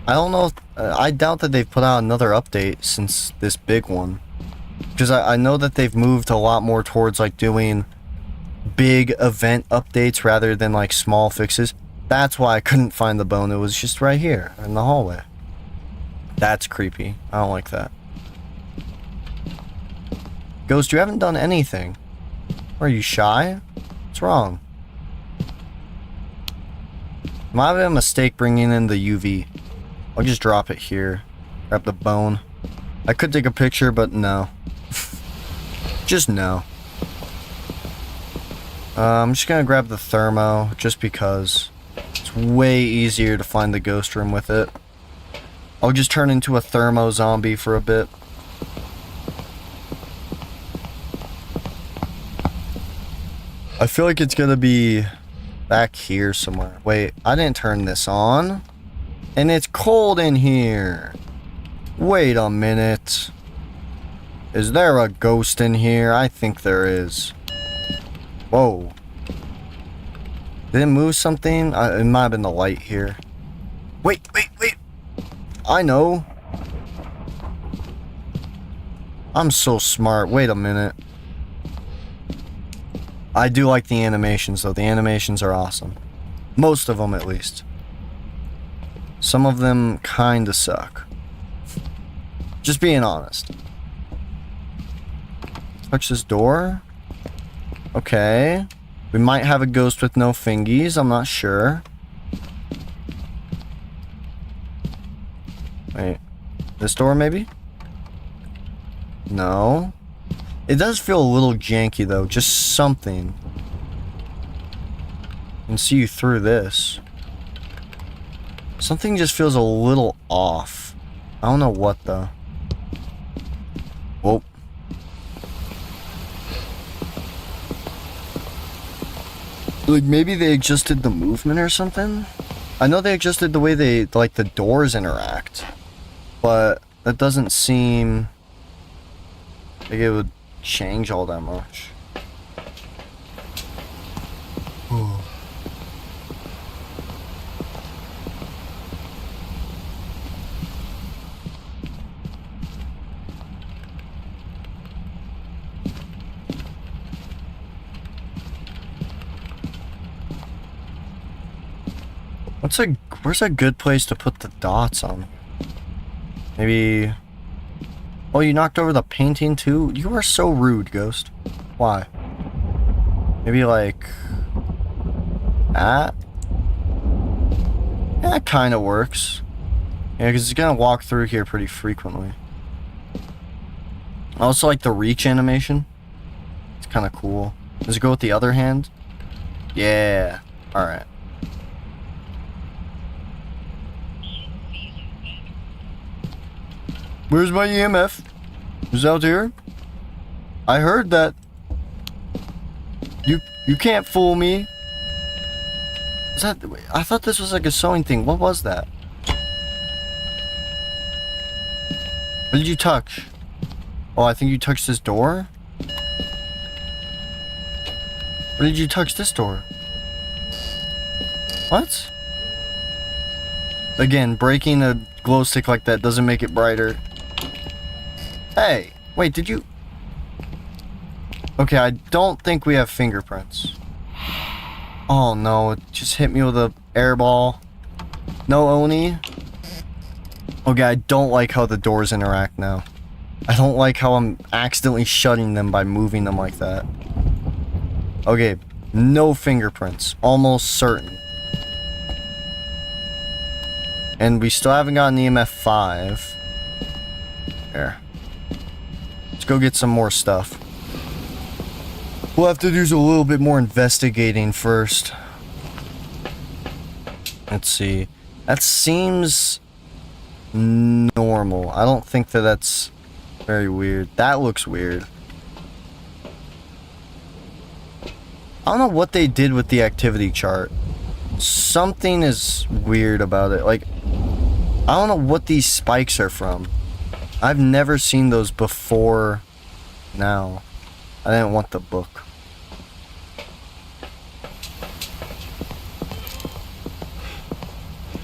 I don't know if, I doubt that they've put out another update since this big one. Because I know that they've moved a lot more towards like doing big event updates rather than like small fixes. That's why I couldn't find the bone. It was just right here in the hallway. That's creepy. I don't like that. Ghost, you haven't done anything. Are you shy? What's wrong? Might have been a mistake bringing in the UV. I'll just drop it here. Grab the bone. I could take a picture, but no. Just no. I'm just gonna grab the thermo, just because. It's way easier to find the ghost room with it. I'll just turn into a thermo zombie for a bit. I feel like it's gonna be back here somewhere. Wait, I didn't turn this on. And it's cold in here. Wait a minute. Is there a ghost in here? I think there is. Whoa. Did it move something? It might have been the light here. Wait. I know. I'm so smart. Wait a minute. I do like the animations, though. The animations are awesome. Most of them, at least. Some of them kinda suck. Just being honest. Touch this door. Okay. We might have a ghost with no fingies. I'm not sure. Wait. This door, maybe? No. It does feel a little janky, though. Just something. I can see you through this. Something just feels a little off. I don't know what, though. Whoa. Like, maybe they adjusted the movement or something? I know they adjusted the way they, like, the doors interact. But that doesn't seem like it would change all that much. Ooh. Where's a good place to put the dots on? Maybe... Oh, you knocked over the painting too? You are so rude, Ghost. Why? Maybe like... that? Yeah, that kind of works. Yeah, because it's gonna walk through here pretty frequently. I also like the reach animation. It's kind of cool. Does it go with the other hand? Yeah. Alright. Where's my EMF? Is it out here? I heard that. You can't fool me. Is that? I thought this was like a sewing thing. What was that? What did you touch? Oh, I think you touched this door. What did you touch this door? What? Again, breaking a glow stick like that doesn't make it brighter. Hey, wait, did you... Okay, I don't think we have fingerprints. Oh no, it just hit me with a air ball. No Oni. Okay, I don't like how the doors interact now. I don't like how I'm accidentally shutting them by moving them like that. Okay, no fingerprints. Almost certain. And we still haven't gotten EMF 5. There. Let's go get some more stuff. We'll have to do a little bit more investigating first. Let's see. That seems normal. I don't think that that's very weird. That looks weird. I don't know what they did with the activity chart. Something is weird about it. Like, I don't know what these spikes are from. I've never seen those before now. I didn't want the book.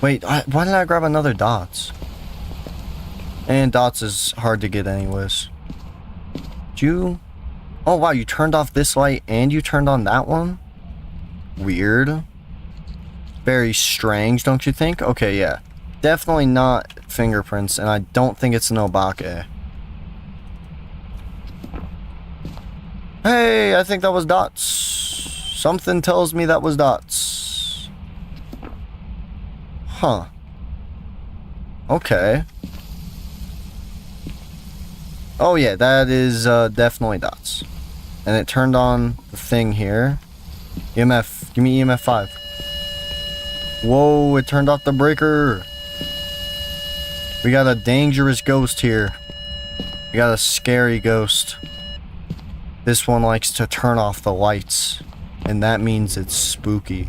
Wait, why did I grab another dots? And dots is hard to get anyways. Did you... Oh wow, you turned off this light and you turned on that one? Weird. Very strange, don't you think? Okay, yeah. Definitely not fingerprints, and I don't think it's an obake. Hey, I think that was dots. Something tells me that was dots. Huh. Okay. Oh yeah, that is definitely dots. And it turned on the thing here. EMF, give me EMF 5. Whoa, it turned off the breaker. We got a dangerous ghost here. We got a scary ghost. This one likes to turn off the lights, and that means it's spooky.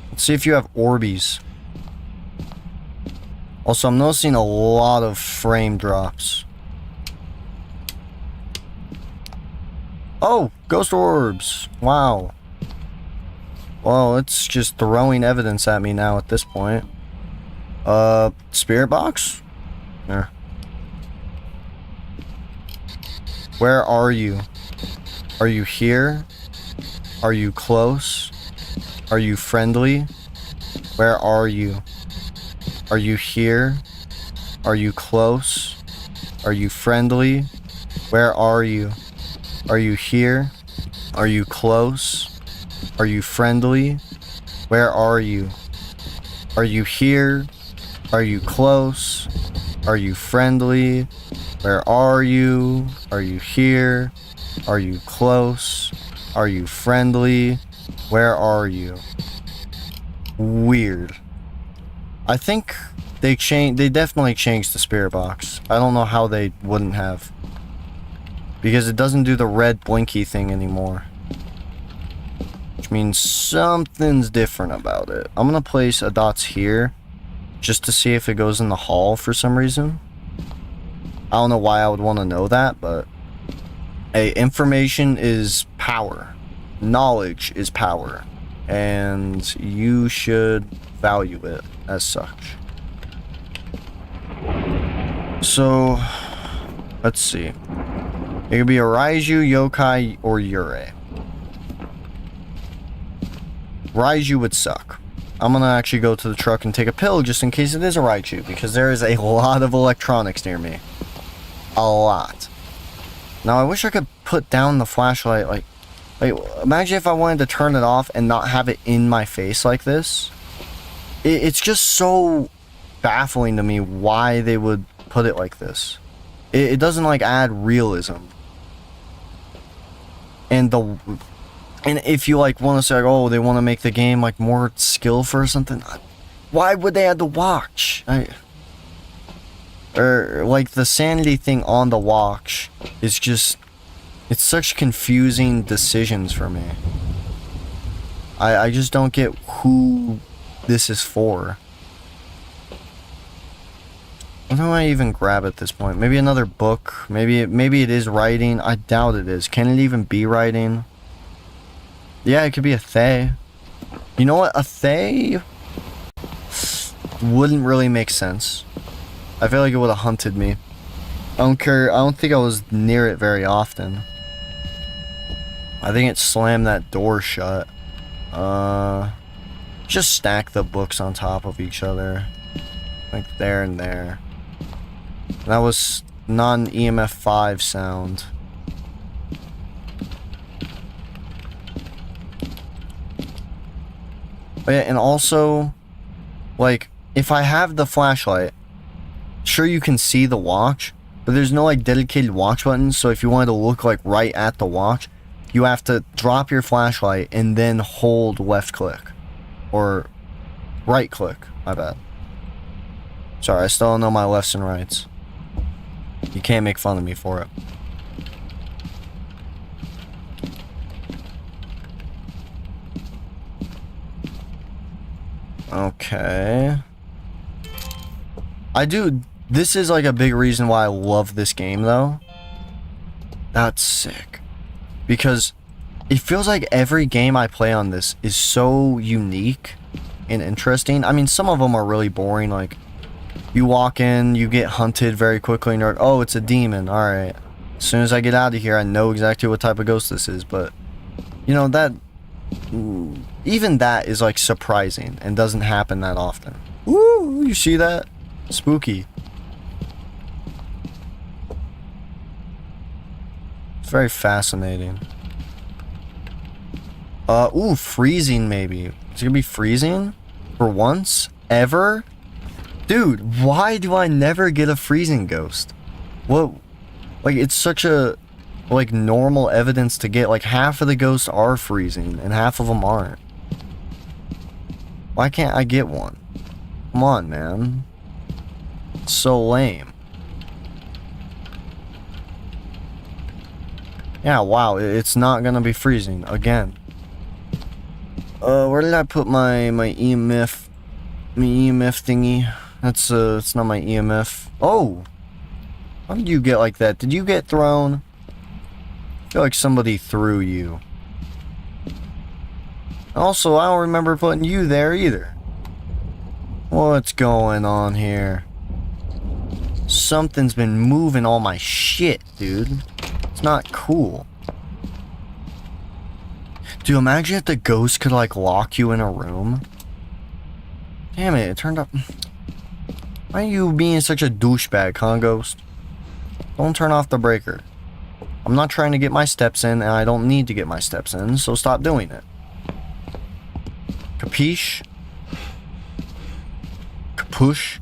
Let's see if you have Orbeez. Also, I'm noticing a lot of frame drops. Oh, ghost orbs. Wow. Well, it's just throwing evidence at me now at this point. Spirit box? There. Where are you? Are you here? Are you close? Are you friendly? Where are you? Are you here? Are you close? Are you friendly? Where are you? Are you here? Are you close? Are you friendly? Where are you? Are you here? Are you close? Are you friendly? Where are you? Are you here? Are you close? Are you friendly? Where are you? Weird. I think they definitely changed the spirit box. I don't know how they wouldn't have. Because it doesn't do the red blinky thing anymore. Which means something's different about it. I'm gonna place a dots here. Just to see if it goes in the hall for some reason. I don't know why I would want to know that, but... Hey, information is power. Knowledge is power. And you should value it as such. So... Let's see. It could be a Raiju, Yokai, or Yurei. Raiju would suck. I'm gonna actually go to the truck and take a pill just in case it is a Raiju, because there is a lot of electronics near me. A lot. Now I wish I could put down the flashlight, like imagine if I wanted to turn it off and not have it in my face like this. It's just so baffling to me why they would put it like this. It doesn't like add realism. And if you like want to say like, oh, they want to make the game like more skillful or something, why would they add the watch? Or like the sanity thing on the watch is just, it's such confusing decisions for me. I just don't get who this is for. What do I even grab at this point? Maybe another book. Maybe it is writing. I doubt it is. Can it even be writing? Yeah, it could be a Thay. You know what? A Thay wouldn't really make sense. I feel like it would have hunted me. I don't care. I don't think I was near it very often. I think it slammed that door shut. Just stack the books on top of each other. Like there and there. That was not an EMF 5 sound. But yeah, and also, like, if I have the flashlight, sure you can see the watch, but there's no like dedicated watch button, so if you wanted to look like right at the watch, you have to drop your flashlight and then hold left click. Or right click, my bad. Sorry, I still don't know my lefts and rights. You can't make fun of me for it. Okay. This is like a big reason why I love this game though. That's sick. Because it feels like every game I play on this is so unique and interesting. I mean, some of them are really boring, like you walk in, you get hunted very quickly and you're like, oh, it's a demon, alright. As soon as I get out of here, I know exactly what type of ghost this is, but you know, that even that is like surprising and doesn't happen that often. Ooh, you see that? Spooky. It's very fascinating. Ooh, freezing maybe. Is it gonna be freezing? For once? Ever? Dude, why do I never get a freezing ghost? What? Like, it's such a, like, normal evidence to get. Like, half of the ghosts are freezing, and half of them aren't. Why can't I get one? Come on, man. It's so lame. Yeah, wow, it's not gonna be freezing again. Where did I put my EMF? My EMF thingy. That's it's not my EMF. Oh! How did you get like that? Did you get thrown? I feel like somebody threw you. Also, I don't remember putting you there either. What's going on here? Something's been moving all my shit, dude. It's not cool. Dude, imagine if the ghost could, like, lock you in a room. Damn it, it turned up. Why are you being such a douchebag, huh, ghost? Don't turn off the breaker. I'm not trying to get my steps in, and I don't need to get my steps in, so stop doing it. Capiche? Capush?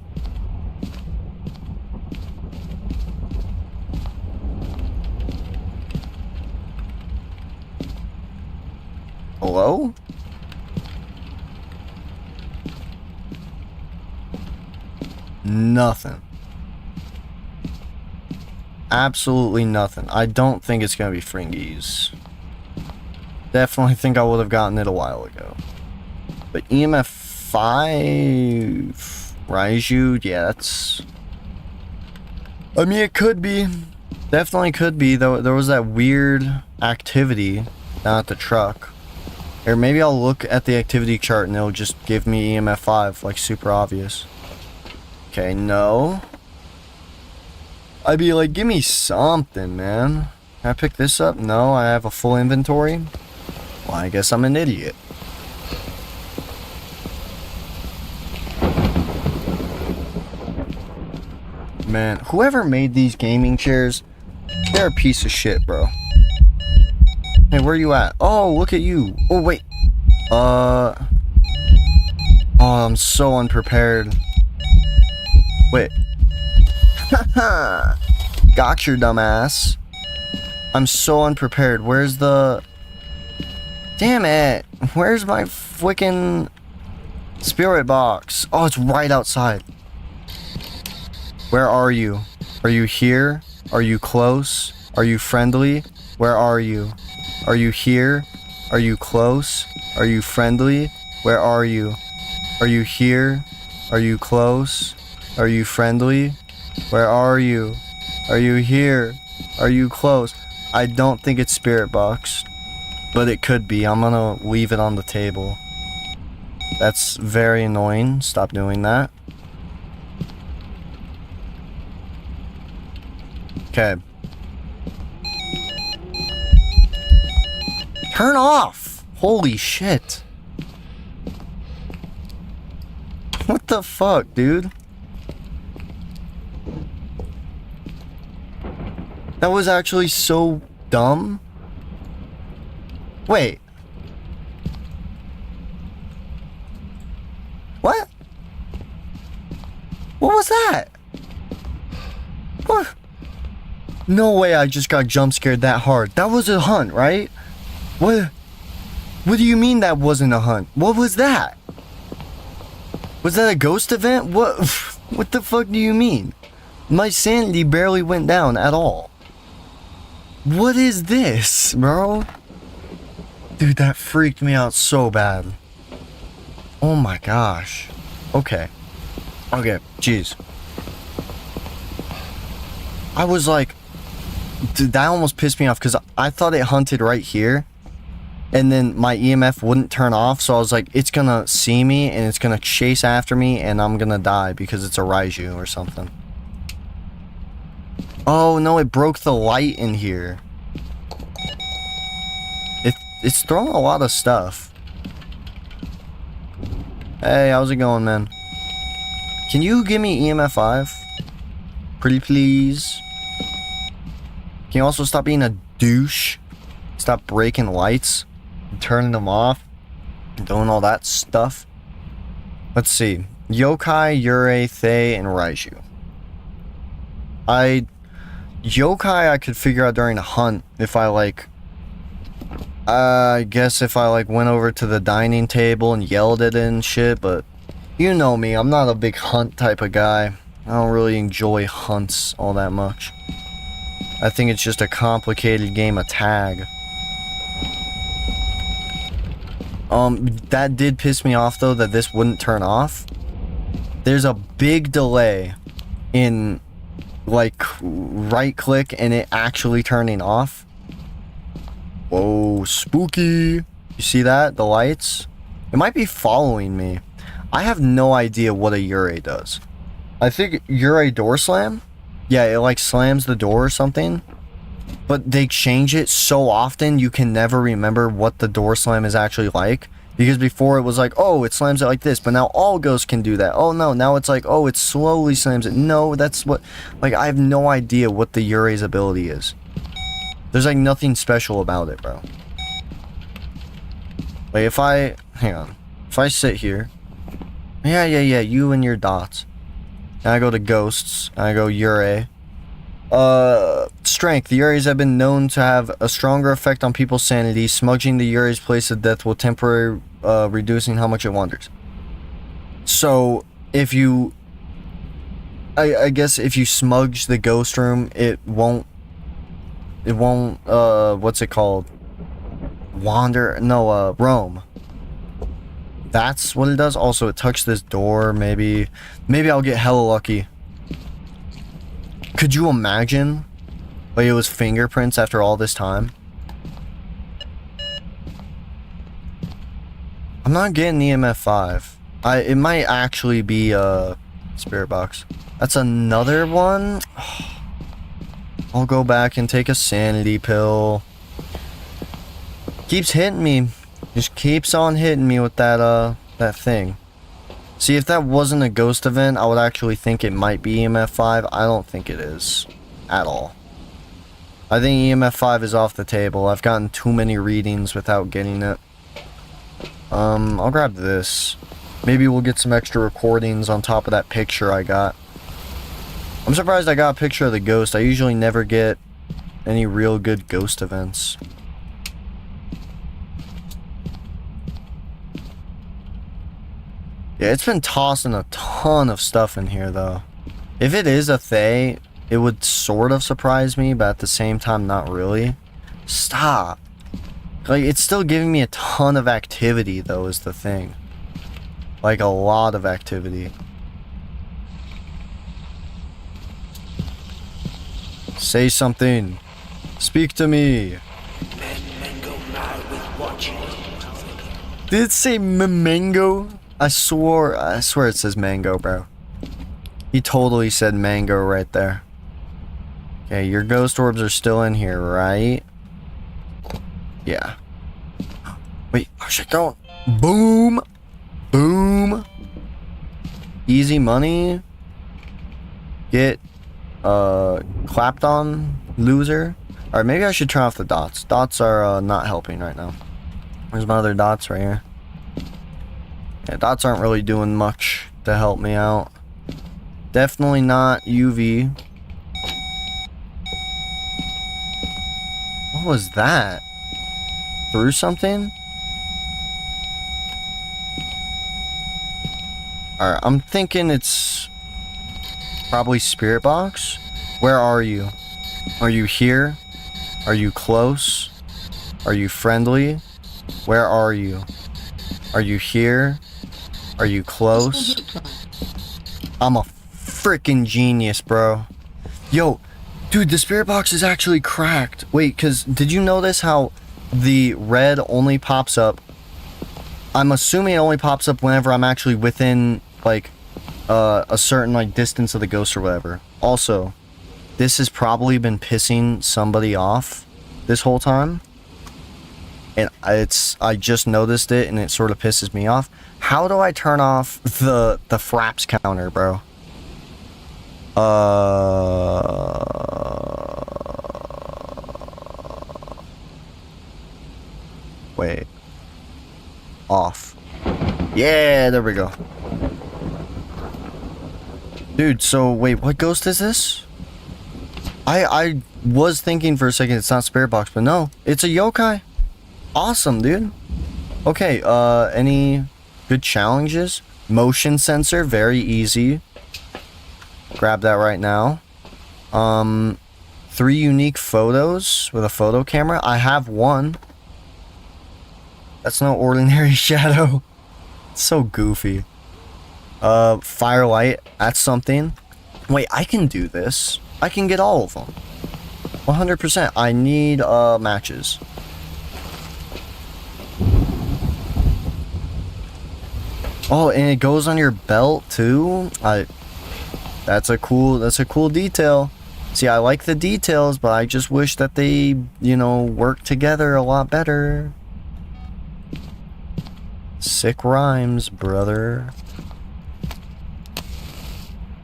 Hello? Nothing. Absolutely nothing. I don't think it's gonna be Fringies. Definitely think I would have gotten it a while ago. But EMF 5... Raiju? Yeah, that's... I mean, it could be. Definitely could be, though. There was that weird activity down at the truck. Or maybe I'll look at the activity chart and it'll just give me EMF 5, like super obvious. Okay, no. I'd be like, give me something, man. Can I pick this up? No, I have a full inventory. Well, I guess I'm an idiot. Man, whoever made these gaming chairs, they're a piece of shit, bro. Hey, where you at? Oh, look at you. Oh, wait. Oh, I'm so unprepared. Wait. Haha. Got your dumbass. I'm so unprepared. Where's the... Damn it. Where's my freaking spirit box? Oh, it's right outside. Where are you? Are you here? Are you close? Are you friendly? Where are you? Are you here? Are you close? Are you friendly? Where are you? Are you here? Are you close? Are you friendly? Where are you? Are you here? Are you close? I don't think it's spirit box, but it could be. I'm gonna leave it on the table. That's very annoying. Stop doing that. Okay. Turn off! Holy shit. What the fuck, dude? That was actually so dumb. Wait. What? What was that? What? No way I just got jump scared that hard. That was a hunt, right? What do you mean that wasn't a hunt? What was that? Was that a ghost event? What the fuck do you mean? My sanity barely went down at all. What is this, bro? Dude, that freaked me out so bad. Oh my gosh. Okay. Okay, jeez. I was like, dude, that almost pissed me off because I thought it hunted right here. And then my EMF wouldn't turn off, so I was like, it's gonna see me and it's gonna chase after me and I'm gonna die because it's a Raiju or something. Oh no, it broke the light in here. It's throwing a lot of stuff. Hey, how's it going, man? Can you give me EMF 5? Pretty please. Can you also stop being a douche? Stop breaking lights and turning them off and doing all that stuff. Let's see. Yokai, Yurei, Thay, and Raiju. Yokai I could figure out during a hunt if I like... I guess if I like went over to the dining table and yelled at it and shit, but you know me, I'm not a big hunt type of guy. I don't really enjoy hunts all that much. I think it's just a complicated game of tag. That did piss me off though, that this wouldn't turn off. There's a big delay in like right click and it actually turning off. Whoa, spooky. You see that? The lights? It might be following me. I have no idea what a Yurei does. I think Yurei door slam? Yeah, it like slams the door or something. But they change it so often you can never remember what the door slam is actually like. Because before it was like, oh, it slams it like this. But now all ghosts can do that. Oh no, now it's like, oh, it slowly slams it. No, that's what... Like, I have no idea what the Yurei's ability is. There's like nothing special about it, bro. Like if I... Hang on. If I sit here... Yeah, you and your dots. And I go to ghosts. And I go Yurei. Strength. The Yureis have been known to have a stronger effect on people's sanity. Smudging the Yurei's place of death will temporarily reducing how much it wanders. So, if you... I guess if you smudge the ghost room, it won't, what's it called? Wander? No, roam. That's what it does. Also, it touched this door. Maybe I'll get hella lucky. Could you imagine? Like it was fingerprints after all this time? I'm not getting EMF 5. It might actually be a spirit box. That's another one. I'll go back and take a sanity pill. Keeps hitting me. Just keeps on hitting me with that thing. See, if that wasn't a ghost event, I would actually think it might be EMF 5. I don't think it is. At all. I think EMF 5 is off the table. I've gotten too many readings without getting it. I'll grab this. Maybe we'll get some extra recordings on top of that picture I got. I'm surprised I got a picture of the ghost. I usually never get any real good ghost events. Yeah, it's been tossing a ton of stuff in here, though. If it is a Thay, it would sort of surprise me, but at the same time, not really. Stop. Like, it's still giving me a ton of activity, though, is the thing. Like, a lot of activity. Say something. Speak to me. Did it say mango? I swear it says mango, bro. He totally said mango right there. Okay, your ghost orbs are still in here, right? Yeah. Wait, how's it going? Boom! Boom! Easy money. Get, clapped on. loser. Alright, maybe I should turn off the dots. Dots are not helping right now. Where's my other dots? Right here. Yeah, dots aren't really doing much to help me out. Definitely not UV. What was that? Through something? Alright, I'm thinking it's probably Spirit Box. Where are you? Are you here? Are you close? Are you friendly? Where are you? Are you here? Are you close? I'm a freaking genius, bro. Yo, dude, the Spirit Box is actually cracked. Wait, because did you notice how the red only pops up? I'm assuming it only pops up whenever I'm actually within, like, a certain, like, distance of the ghost or whatever. Also, this has probably been pissing somebody off this whole time. And I just noticed it and it sort of pisses me off. How do I turn off the fraps counter, bro? Wait. Off. Yeah, there we go. Dude, so wait, what ghost is this? I was thinking for a second it's not Spirit Box, but no, it's a yokai. Awesome, dude. Okay, any good challenges? Motion sensor, very easy. Grab that right now. 3 unique photos with a photo camera. I have one. That's no ordinary shadow. It's so goofy. Firelight, that's something. Wait, I can do this. I can get all of them. 100%. I need, matches. Oh, and it goes on your belt, too? That's a cool detail. See, I like the details, but I just wish that they, you know, work together a lot better. Sick rhymes, brother.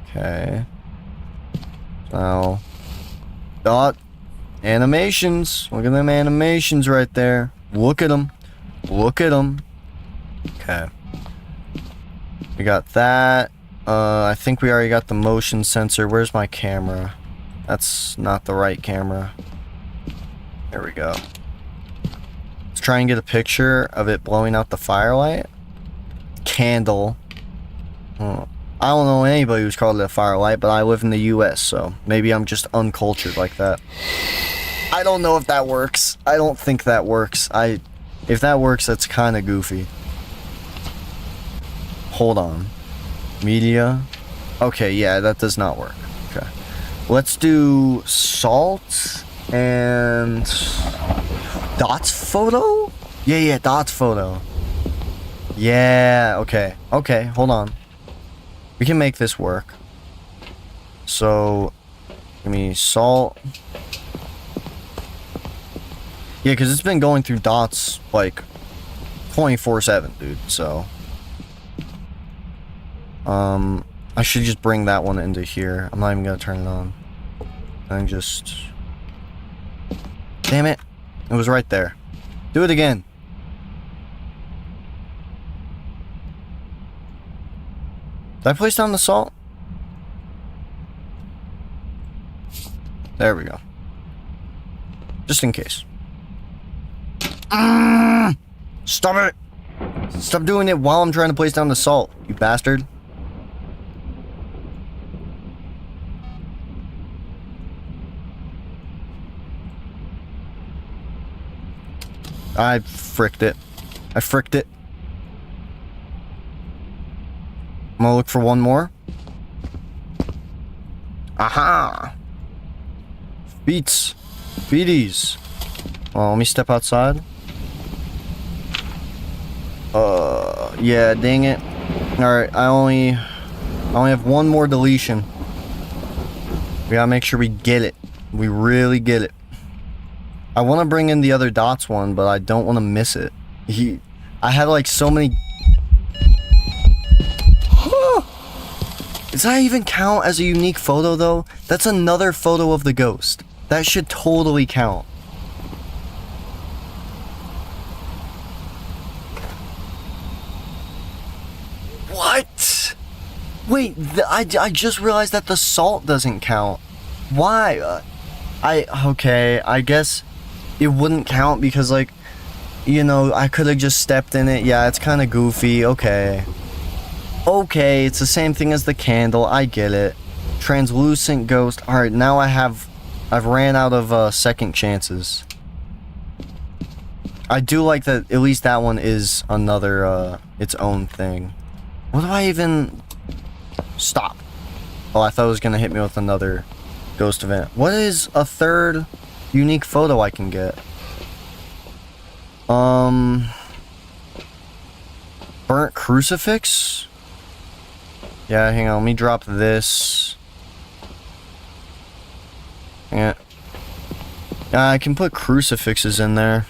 Okay. Now, dot animations. Look at them animations right there. Look at them. Look at them. Okay. We got that. I think we already got the motion sensor. Where's my camera? That's not the right camera. There we go. Let's try and get a picture of it blowing out the firelight. Candle. Oh. I don't know anybody who's called it a firelight, but I live in the US, so maybe I'm just uncultured like that. I don't know if that works. I don't think that works. If that works, that's kind of goofy. Hold on. Media. Okay, yeah, that does not work. Okay. Let's do salt and dots photo? Yeah, dots photo. Yeah, okay. Okay, hold on. We can make this work. So, give me salt. Yeah, because it's been going through dots, like, 24/7, dude, so. I should just bring that one into here. I'm not even gonna turn it on. And just... Damn it. It was right there. Do it again. Did I place down the salt? There we go. Just in case. Stop it! Stop doing it while I'm trying to place down the salt, you bastard. I fricked it. I fricked it. I'm gonna look for one more. Aha! Beats. Beaties. Well, let me step outside. Yeah, dang it. Alright, I only have one more deletion. We gotta make sure we get it. We really get it. I want to bring in the other dots one, but I don't want to miss it. I had like so many... Does that even count as a unique photo though? That's another photo of the ghost. That should totally count. What? Wait, I just realized that the salt doesn't count. Why? Okay, I guess it wouldn't count because, like, you know, I could have just stepped in it. Yeah, it's kind of goofy. Okay. Okay, it's the same thing as the candle. I get it. Translucent ghost. Alright, now I've ran out of second chances. I do like that at least that one is another, its own thing. What do I even... Stop. Oh, I thought it was gonna hit me with another ghost event. What is a third unique photo I can get? Burnt crucifix? Yeah, hang on, let me drop this. Yeah. I can put crucifixes in there.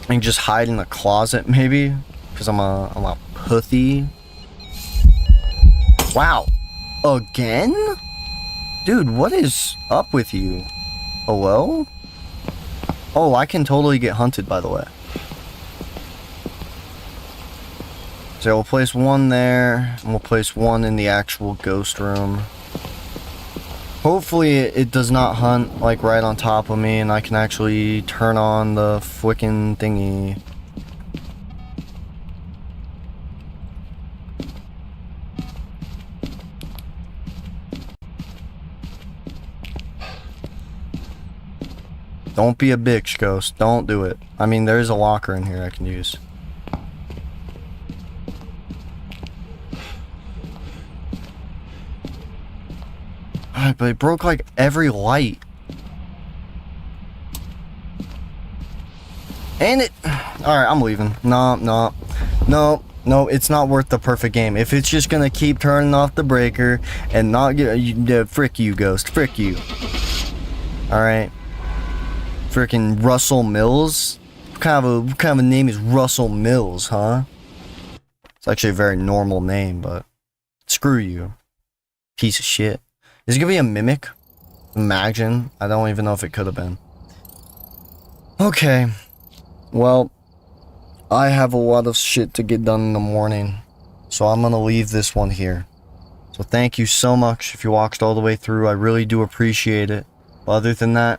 And just hide in the closet, maybe? Because I'm a pussy. Wow. Again? Dude, what is up with you? Hello? Oh, I can totally get hunted, by the way. So we'll place one there, and we'll place one in the actual ghost room. Hopefully it does not hunt, like, right on top of me, and I can actually turn on the fwickin' thingy. Don't be a bitch, ghost. Don't do it. I mean, there is a locker in here I can use. Alright, but it broke, like, every light. And it... Alright, I'm leaving. No, it's not worth the perfect game. If it's just gonna keep turning off the breaker and not get... frick you, ghost. Frick you. Alright. Frickin' Russell Mills? What kind of a name is Russell Mills, huh? It's actually a very normal name, but... Screw you. Piece of shit. Is it gonna be a mimic? Imagine. I don't even know if it could have been. Okay. Well, I have a lot of shit to get done in the morning, so I'm gonna leave this one here. So thank you so much if you watched all the way through. I really do appreciate it. But other than that,